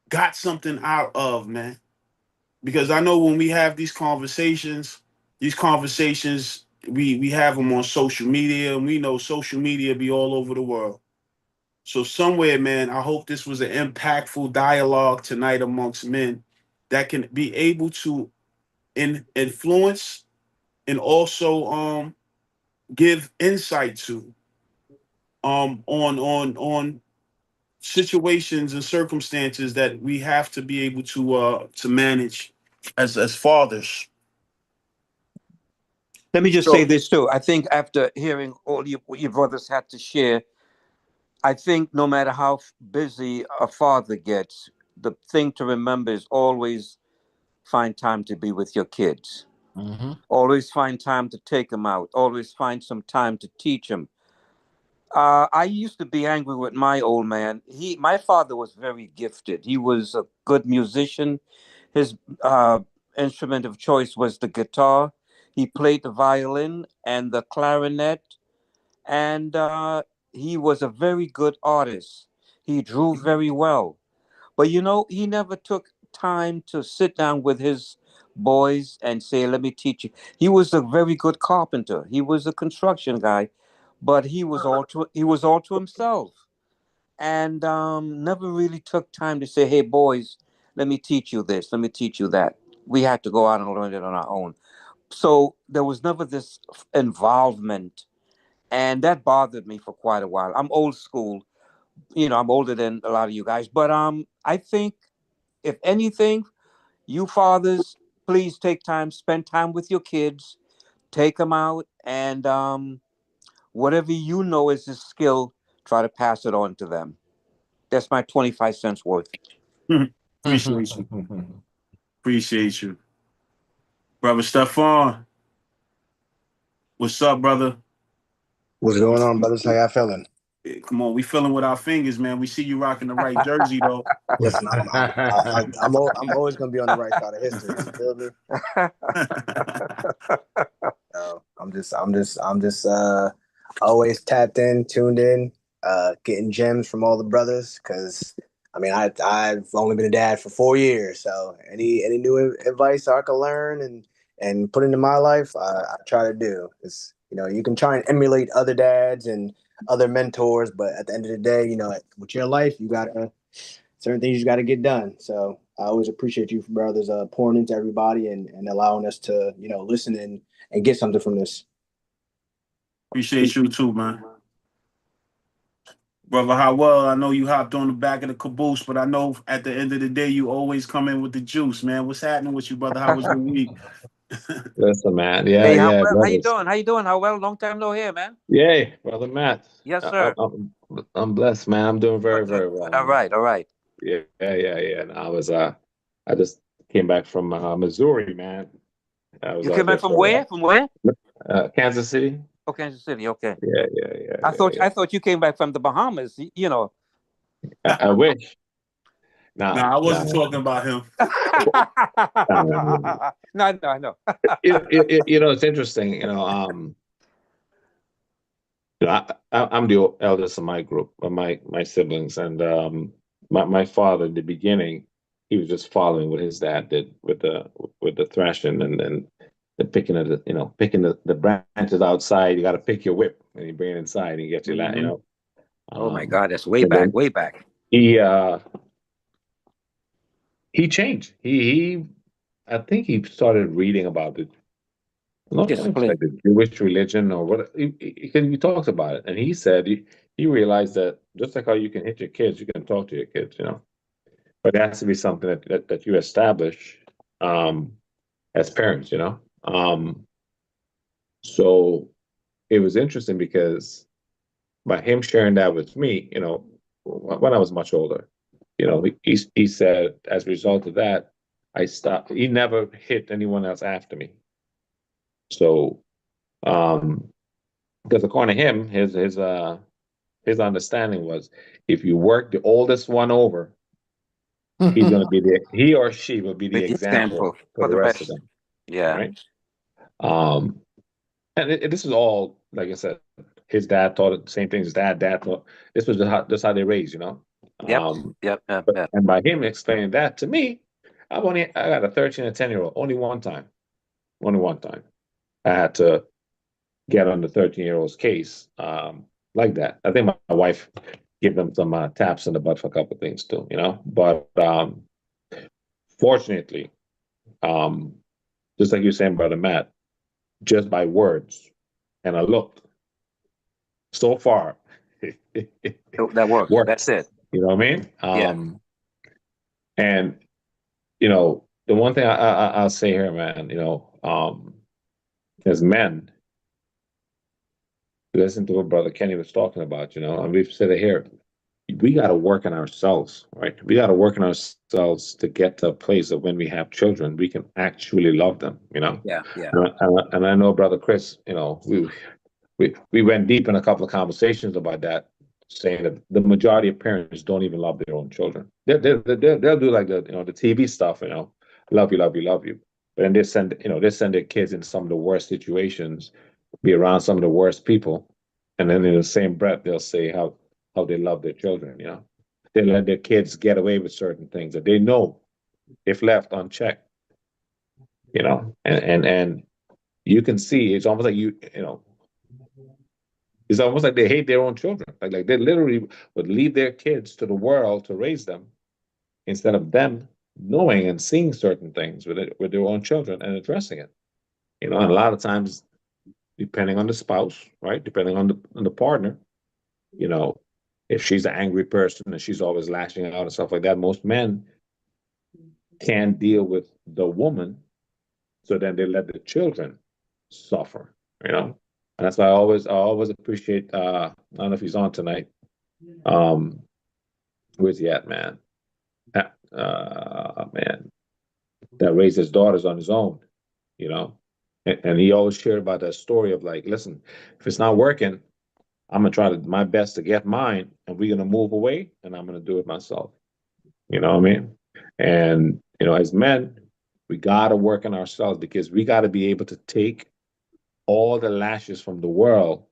got something out of, man. Because I know when we have these conversations, we have them on social media, and we know social media be all over the world. So somewhere, man, I hope this was an impactful dialogue tonight amongst men that can be able to influence and also give insight to on situations and circumstances that we have to be able to manage as fathers. Let me just say So this too. I think after hearing all what your brothers had to share, I think no matter how busy a father gets, the thing to remember is always find time to be with your kids. Mm-hmm. Always find time to take them out. Always find some time to teach them. I used to be angry with my old man. My father was very gifted. He was a good musician. His uh, instrument of choice was the guitar. He played the violin and the clarinet, and he was a very good artist. He drew very well. But he never took time to sit down with his boys and say, "Let me teach you." He was a very good carpenter. He was a construction guy, but he was all to himself, and never really took time to say, "Hey, boys, let me teach you this. Let me teach you that." We had to go out and learn it on our own. So there was never this involvement, and that bothered me for quite a while. I'm old school. I'm older than a lot of you guys, but I think if anything, you fathers, please take time, spend time with your kids, take them out, and whatever you know is a skill, try to pass it on to them. That's my 25 cents worth. appreciate you. Appreciate you. Brother Stefan, what's up, brother? What's going on, brothers? How y'all feeling? Come on, we feeling with our fingers, man. We see you rocking the right jersey, though. Listen, I'm always gonna be on the right side of history. You feel me? I'm just always tapped in, tuned in, getting gems from all the brothers. Cause I mean, I've only been a dad for 4 years, so any new advice I can learn and put into my life, I try to do. It's you can try and emulate other dads and other mentors, but at the end of the day, with your life, you gotta certain things you got to get done. So I always appreciate you brothers pouring into everybody and allowing us to listen and get something from this. Appreciate you too, man. Brother Howell, I know you hopped on the back of the caboose, but I know at the end of the day, you always come in with the juice, man. What's happening with you, brother? How was your week? Listen, man. Yeah, Hey, how yeah, well? How you brothers. doing? How you doing? How well? Long time no hear, man. Yay, brother Matt. Yes, I, sir. I'm blessed, man. I'm doing very, very well, All man. right, all right. Yeah, yeah, yeah, yeah. And I just came back from Missouri, man. I was You came out back there from for where? From where? Kansas City. Oh, Kansas City. Okay. Yeah, yeah, yeah, I yeah, thought I thought you came back from the Bahamas. yeah. I wish. Nah, Nah, I nah, wasn't talking about him. nah, nah, nah. No, no, no. It's interesting. I'm the eldest of my group, of my siblings, and my father in the beginning, he was just following what his dad did with the thrashing and the picking of picking the branches outside. You got to pick your whip and you bring it inside and you get your that. Mm-hmm. Oh my Um, God, that's way and back, then way back. he he changed. He I think he started reading about it. Not like Discipline. the Jewish religion or what, because we talked about it, and he said he realized that just like how you can hit your kids, you can talk to your kids, but it has to be something that you establish um, as parents. So it was interesting because by him sharing that with me, when I was much older, he said as a result of that, I stopped. He never hit anyone else after me. So um, because according to him, his understanding was if you work the oldest one over, He's going to be he or she will be the With the example example for for the the rest of rest. them, Yeah. right? And this is all, like I said, his dad taught it the same thing. His dad taught. This was just how they raised, you know. Yep. Yep. Yep. Yep. And by him explaining that to me, I got a 13 and 10-year-old. Only one time, I had to get on the 13-year-old's case, like that. I think my wife gave them some taps in the butt for a couple of things too, you know. But fortunately, just like you're saying, brother Matt, just by words and a look, so far, That works. That's works. it. You know what I mean? Yeah. And you know, the one thing I'll say here, man, you know, as men, listen to what Brother Kenny was talking about, you know, and we've said it here. We got to work on ourselves, right? We got to work on ourselves to get to a place that when we have children, we can actually love them, you know? Yeah. Yeah. And I know, Brother Chris, you know, we went deep in a couple of conversations about that, saying that the majority of parents don't even love their own children. They'll do like the TV stuff, you know, love you, love you, love you. But then they send their kids into some of the worst situations, be around some of the worst people, and then in the same breath they'll say how they love their children. You know, they let their kids get away with certain things that they know if left unchecked. You know, and you can see it's almost like you know it's almost like they hate their own children. Like they literally would leave their kids to the world to raise them instead of them knowing and seeing certain things with their own children and addressing it. You know, and a lot of times, depending on the spouse, right, depending on the partner, you know, if she's an angry person and she's always lashing out and stuff like that, most men can't deal with the woman, so then they let the children suffer. You know, and that's why I always appreciate. I don't know if he's on tonight. Um, where's he at, man? Man, that raised his daughters on his own. You know, and he always shared about that story of like, listen, if it's not working, I'm gonna try my best to get mine, and we're gonna move away, and I'm gonna do it myself. You know what I mean? And you know, as men, we gotta work on ourselves because we gotta be able to take all the lashes from the world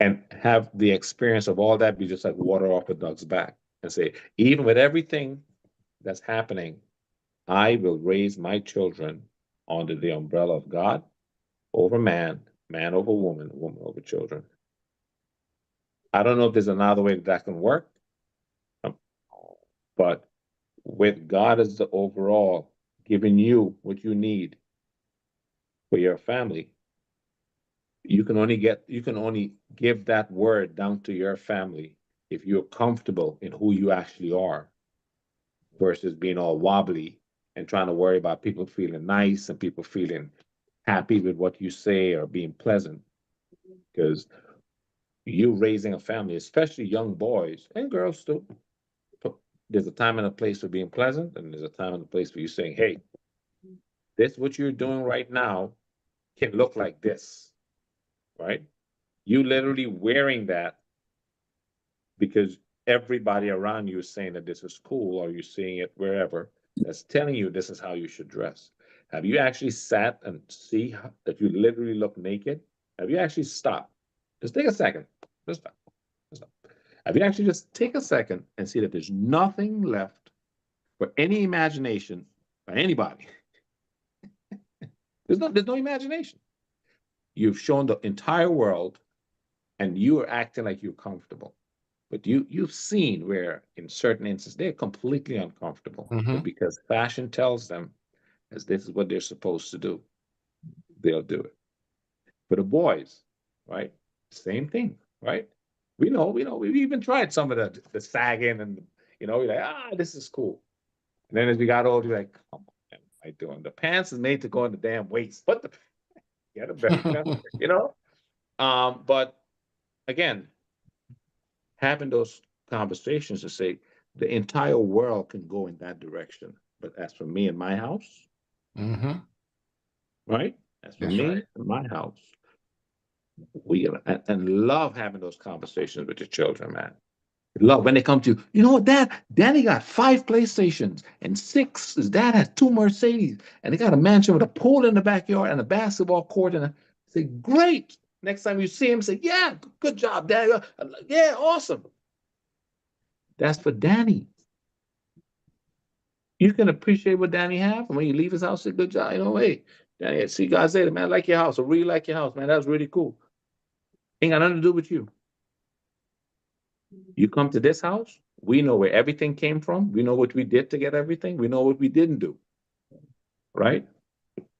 and have the experience of all that be just like water off a duck's back and say, even with everything that's happening, I will raise my children under the umbrella of God over man, man over woman, woman over children. I don't know if there's another way that can work, um, but with God as the overall giving you what you need for your family, you can only give that word down to your family if you're comfortable in who you actually are versus being all wobbly and trying to worry about people feeling nice and people feeling happy with what you say or being pleasant. Because you raising a family, especially young boys and girls too, there's a time and a place for being pleasant, and there's a time and a place for you saying, hey, this what you're doing right now can look like this, right? You literally wearing that because everybody around you is saying that this is cool, or you're seeing it wherever that's telling you this is how you should dress. Have you actually sat and see that you literally look naked? Have you actually stopped? Just take a second. Just stop. Just stop. Have you actually just take a second and see that there's nothing left for any imagination by anybody? There's no imagination. You've shown the entire world, and you are acting like you're comfortable. But you've seen where in certain instances they're completely uncomfortable. But because fashion tells them as this is what they're supposed to do, they'll do it. For the boys, right? Same thing, right? We know, we've even tried some of the sagging and we're like, this is cool. And then as we got older, you're like, come on, man, what am I doing? The pants is made to go in the damn waist. What the get a better, But again, having those conversations to say the entire world can go in that direction. But as for me and my house, right? As for That's me right. and my house, we and love having those conversations with your children, man. Love when they come to you. You know what, Dad? Danny got 5 PlayStations and 6. His dad has 2 Mercedes, and they got a mansion with a pool in the backyard and a basketball court. And I say, great. Next time you see him, say, yeah, good job, Daddy. Yeah, awesome. That's for Danny. You can appreciate what Danny have, and when you leave his house, say, good job. You know, hey, Danny, see you guys later, man. I like your house. I really like your house, man. That was really cool. Ain't got nothing to do with you. You come to this house, we know where everything came from. We know what we did to get everything. We know what we didn't do, right?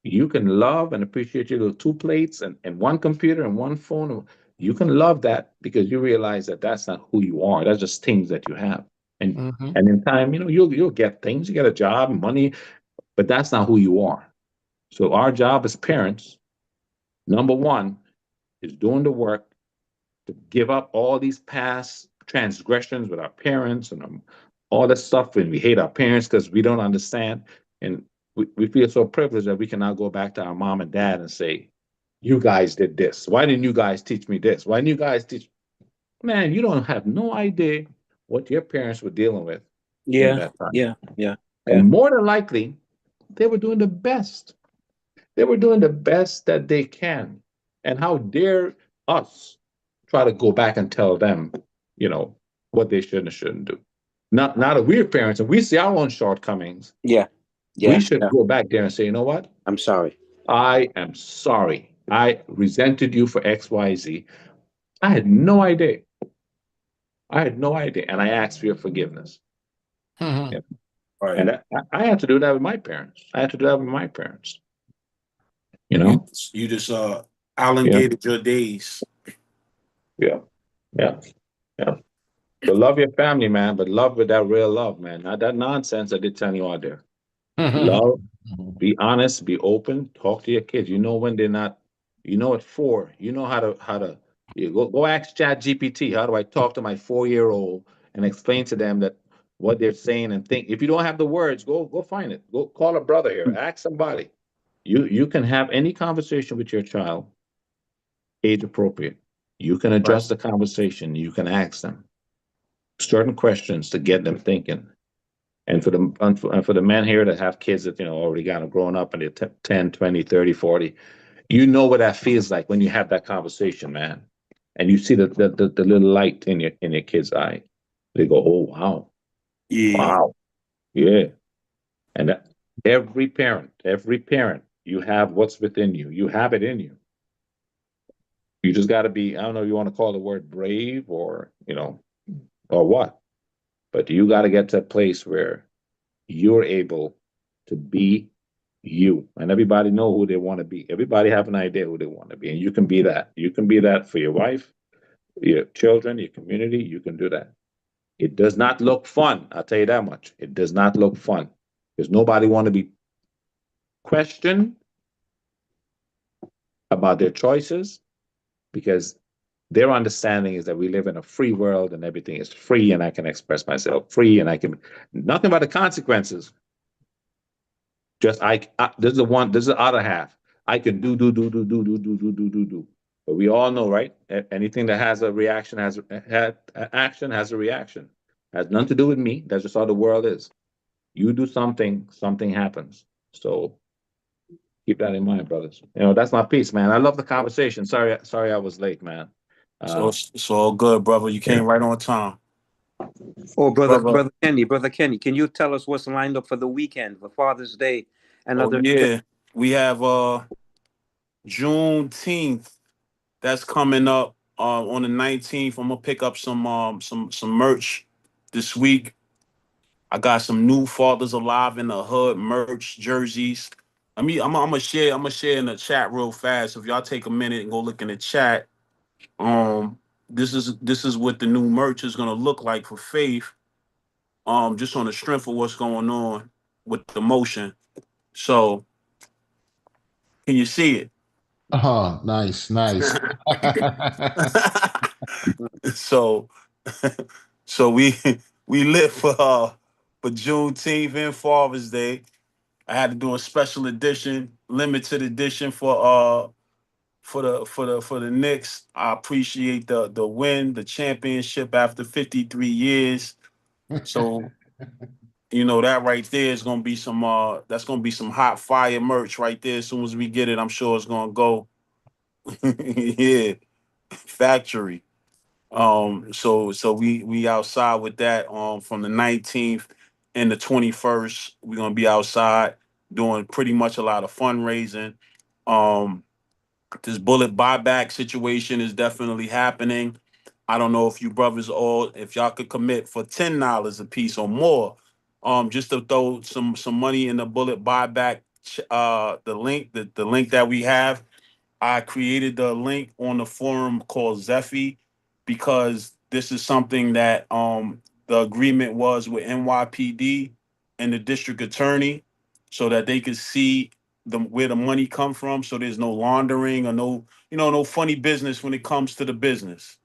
You can love and appreciate your little 2 plates and 1 computer and 1 phone. You can love that because you realize that that's not who you are. That's just things that you have. And Mm-hmm. and in time, you'll get things. You get a job, money, but that's not who you are. So our job as parents, number one, is doing the work to give up all these past transgressions with our parents and all that stuff. And we hate our parents because we don't understand. And we feel so privileged that we can now go back to our mom and dad and say, you guys did this. Why didn't you guys teach me this? Why didn't you guys teach? Man, you don't have no idea what your parents were dealing with in Yeah, that time. yeah, yeah, yeah. And more than likely, they were doing the best. They were doing the best that they can. And how dare us try to go back and tell them, what they should and shouldn't do. Now that we're parents and we see our own shortcomings, Yeah, we yeah, should yeah. go back there and say, you know what? I'm sorry. I am sorry. I resented you for XYZ. I had no idea. I had no idea. And I asked for your forgiveness. Mm-hmm. Yeah. Right. And I had to do that with my parents. I had to do that with my parents. You You, know? you just Yeah. elongated your days. Yeah. Yeah. Yeah. So love your family, man, but love with that real love, man. Not that nonsense that they tell you out there. Love, be honest, be open, talk to your kids. You know when they're not, at 4, you know how to you go ask Chat GPT, how do I talk to my 4-year-old and explain to them that what they're saying and think. If you don't have the words, go find it. Go call a brother here, ask somebody. You can have any conversation with your child, age appropriate. You can Right. adjust the conversation, you can ask them certain questions to get them thinking. And for the men here that have kids that already got them growing up and they're 10, 20, 30, 40, you know what that feels like when you have that conversation, man. And you see the little light in your kid's eye. They go, oh wow, Yeah. wow, yeah. And every parent, you have what's within you. You have it in you. You just got to be, I don't know if you want to call the word brave or or what, but you got to get to a place where you're able to be you. And everybody know who they want to be. Everybody have an idea who they want to be. And you can be that. You can be that for your wife, your children, your community. You can do that. It does not look fun. I'll tell you that much. It does not look fun. Because nobody want to be questioned about their choices because their understanding is that we live in a free world and everything is free and I can express myself free and I can nothing about the consequences. Just this is the other half. I can do. But we all know, right? Anything that has a reaction had action has a reaction. Has nothing to do with me. That's just how the world is. You do something, something happens. So keep that in mind, brothers. That's my piece, man. I love the conversation. Sorry I was late, man. So it's all good, brother. You Yeah. came right on time. Oh, Brother. Brother Kenny, can you tell us what's lined up for the weekend for Father's Day and Oh other? yeah. We have Juneteenth that's coming up on the 19th. I'm gonna pick up some merch this week. I got some new Fathers Alive in the Hood merch jerseys. I'm gonna share in the chat real fast. If y'all take a minute and go look in the chat, this is what the new merch is gonna look like for Faith. Just on the strength of what's going on with the motion. So can you see it? Oh, nice. so so we lit for Juneteenth and Father's Day. I had to do a special edition, limited edition for for the Knicks. I appreciate the win, the championship after 53 years. So that right there is gonna be some that's gonna be some hot fire merch right there. As soon as we get it, I'm sure it's gonna go. Yeah, factory. So we outside with that from the 19th and the 21st. We're gonna be outside doing pretty much a lot of fundraising. Um this bullet buyback situation is definitely happening. I don't know if you brothers all if y'all could commit for $10 a piece or more, just to throw some money in the bullet buyback. The link that we have. I created the link on the forum called Zephy because this is something that the agreement was with NYPD and the district attorney so that they could see where the money come from, so there's no laundering or no funny business when it comes to the business.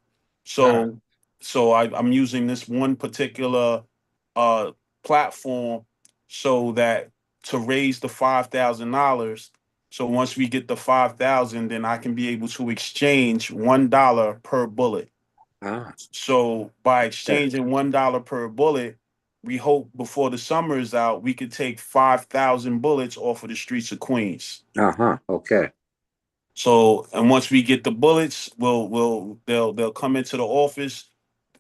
Right. So I'm using this one particular uh platform so that to raise the $5,000. So once we get the 5,000, then I can be able to exchange $1 per bullet. Ah, So by okay. exchanging $1 per bullet, we hope before the summer is out, we could take 5,000 bullets off of the streets of Queens. Uh-huh. Okay. So and once we get the bullets, they'll come into the office.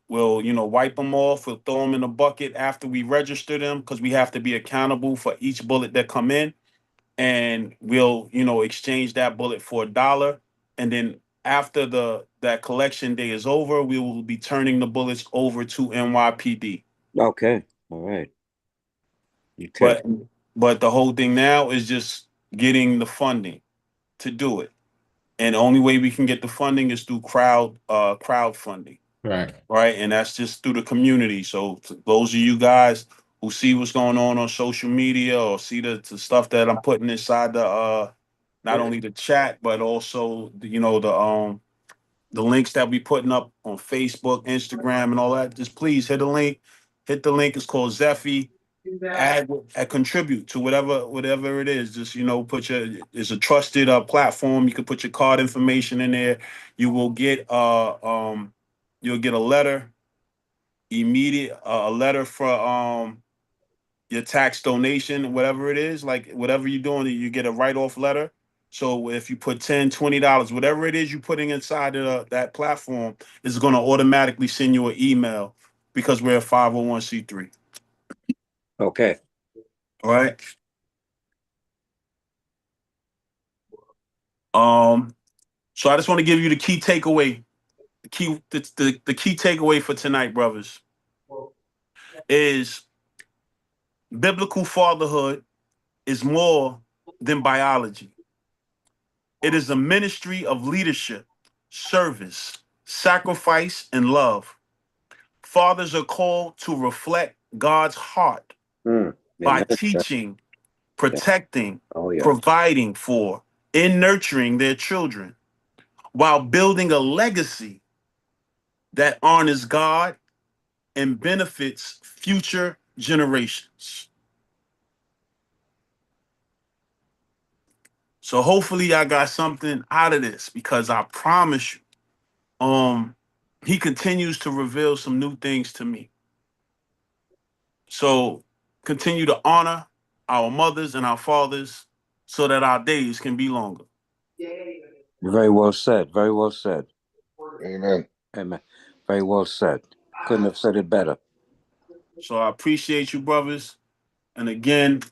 We'll wipe them off. We'll throw them in a bucket after we register them because we have to be accountable for each bullet that come in, and we'll exchange that bullet for $1, and then after the that collection day is over, we will be turning the bullets over to NYPD. Okay. All right. Okay. But the whole thing now is just getting the funding to do it, and the only way we can get the funding is through crowdfunding. Right. Right? And that's just through the community. So to those of you guys who see what's going on social media or see the stuff that I'm putting inside the not only the chat but also the links that we putting up on Facebook, Instagram, and all that, just please hit the link. Hit the link. It's called Zephy. Add contribute to whatever it is. Just put your it's a trusted platform. You can put your card information in there. You will get you'll get a letter immediate a letter for your tax donation, whatever it is, like whatever you're doing, you get a write-off letter. So if you put $10, $20, whatever it is you're putting inside of that platform, is going to automatically send you an email because we're a 501c3. Okay. All right. So I just want to give you the key takeaway. The key takeaway for tonight, brothers, is biblical fatherhood is more than biology. It is a ministry of leadership, service, sacrifice, and love. Fathers are called to reflect God's heart Mm. by Amen. teaching, Yeah. protecting, Oh yeah. providing for, and nurturing their children while building a legacy that honors God and benefits future generations. So hopefully I got something out of this because I promise you, he continues to reveal some new things to me. So continue to honor our mothers and our fathers so that our days can be longer. Very well said. Very well said. Amen. Amen. Very well said. Couldn't have said it better. So I appreciate you, brothers. And again,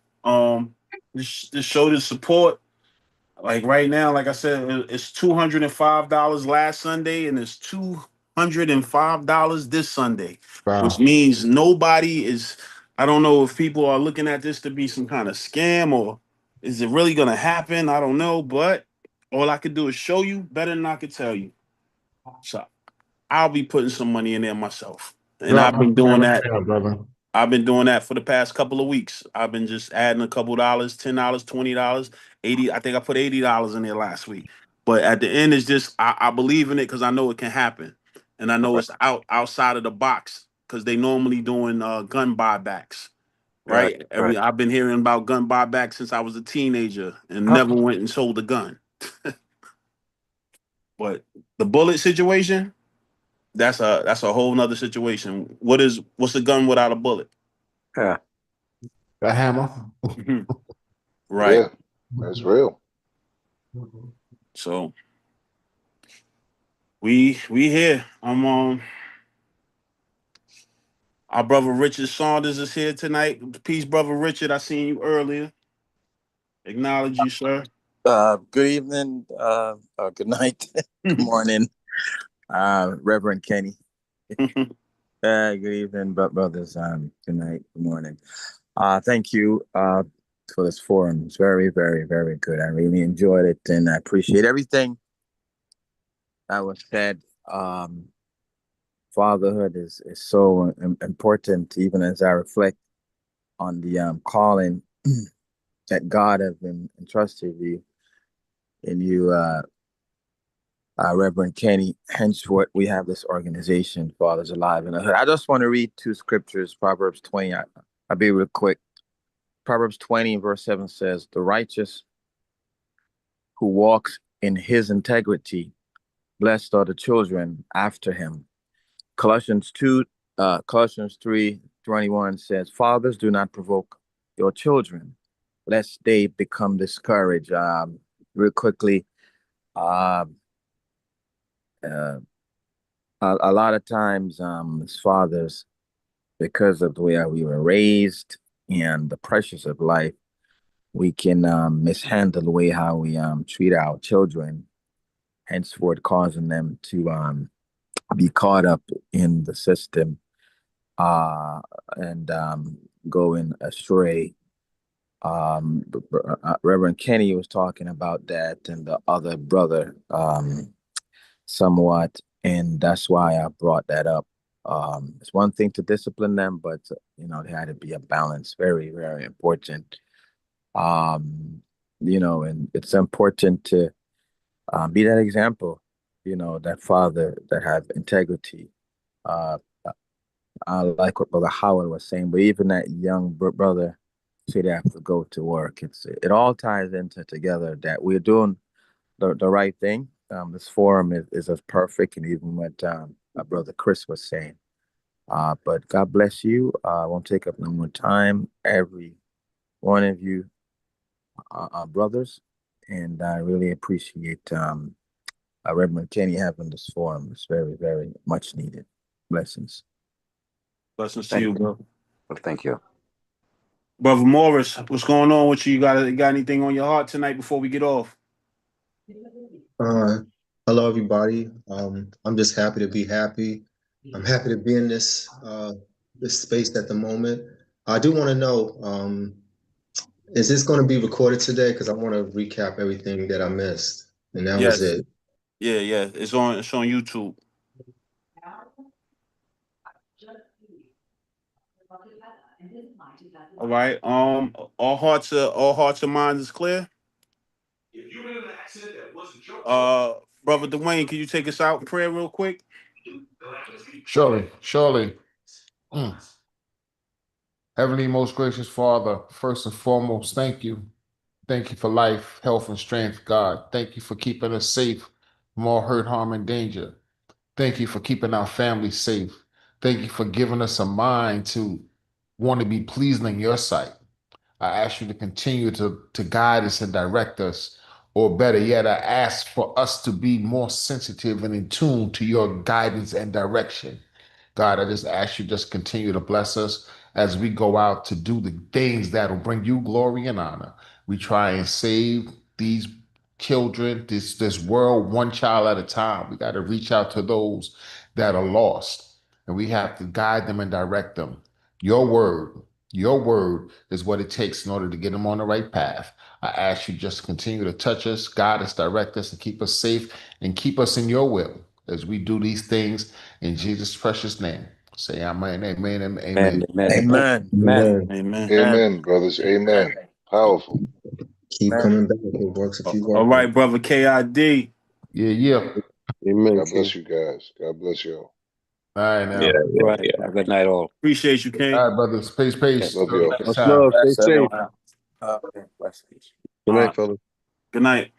this show the support. Like right now, like I said, it's $205 last Sunday, and it's $205 this Sunday, which Wow. means nobody is. I don't know if people are looking at this to be some kind of scam or is it really gonna happen? I don't know, but all I could do is show you better than I could tell you. So I'll be putting some money in there myself, and Drop my email, brother. I've been doing that for the past couple of weeks. I've been just adding a couple dollars, $10, $20, 80. I think I put $80 in there last week. But at the end, it's just I believe in it because I know it can happen, and I know it's outside of the box because they normally doing gun buybacks, Right. right? Right. I've been hearing about gun buybacks since I was a teenager and How, never went and sold a gun. But the bullet situation, that's a whole nother situation. What's a gun without a bullet? Yeah. A hammer. Right. Yeah, that's real. So we here. Our brother Richard Saunders is here tonight. Peace, brother Richard. I seen you earlier. Acknowledge you, sir. Good evening, good night, good morning, Reverend Kenny. Good evening, brothers. Good night, good morning. Thank you for this forum. It's very, very, very good. I really enjoyed it, and I appreciate everything that was said. Fatherhood is so important, even as I reflect on the calling that God has been entrusted in you. Reverend Kenny. Henceforth, we have this organization, Fathers Alive in the Hood. I just want to read two scriptures, Proverbs 20. I'll be real quick. Proverbs 20, verse 7 says, "The righteous who walks in his integrity, blessed are the children after him." Colossians 3:21 says, "Fathers, do not provoke your children, lest they become discouraged." Real quickly, uh, uh, a lot of times, as fathers, because of the way we were raised and the pressures of life, we can mishandle the way how we treat our children, henceforth causing them to be caught up in the system and going astray. Reverend Kenny was talking about that, and the other brother somewhat, and that's why I brought that up. It's one thing to discipline them, but there had to be a balance. Very, very important. And it's important to be that example. That father that have integrity. Uh, I like what Brother Howard was saying, but even that young brother should have to go to work. It all ties into together that we're doing the right thing. This forum is as perfect, and even what my brother Chris was saying. But God bless you. I won't take up no more time. Every one of you are brothers, and I really appreciate Reverend Kenny having this forum. It's very, very much needed. Blessings. Blessings to you, bro. Well, thank you. Brother Morris, what's going on with you? You got anything on your heart tonight before we get off? Hello, everybody. I'm just happy to be happy. I'm happy to be in this space at the moment. I do want to know, is this going to be recorded today? Because I want to recap everything that I missed, and that was Yes. it. Yeah. It's on YouTube. All right. All hearts and minds is clear. Brother Dwayne, can you take us out in prayer real quick? Surely. Heavenly, most gracious Father, first and foremost, thank you. Thank you for life, health, and strength, God. Thank you for keeping us safe from all hurt, harm, and danger. Thank you for keeping our families safe. Thank you for giving us a mind to want to be pleasing in your sight. I ask you to continue to guide us and direct us, or better yet, I ask for us to be more sensitive and in tune to your guidance and direction. God, I just ask you just continue to bless us as we go out to do the things that will bring you glory and honor. We try and save these children, this world, one child at a time. We got to reach out to those that are lost, and we have to guide them and direct them. Your word, your word is what it takes in order to get them on the right path. I ask you just to continue to touch us, guide us, direct us, and keep us safe and keep us in your will as we do these things in Jesus' precious name. Say amen, amen, and amen. Amen. Amen. Amen. Amen, brothers. Amen. Powerful. Keep coming back. It works if you All work right, it. brother KID. Yeah. Amen, God King. bless you guys. God bless y'all. All right, now. Right. Good night, all. Appreciate you, All King. right, brothers. Peace. Love Till y'all. next Much time. love. Stay Bless safe. everyone. Okay, bless. Good All night, right. fellas. Good night.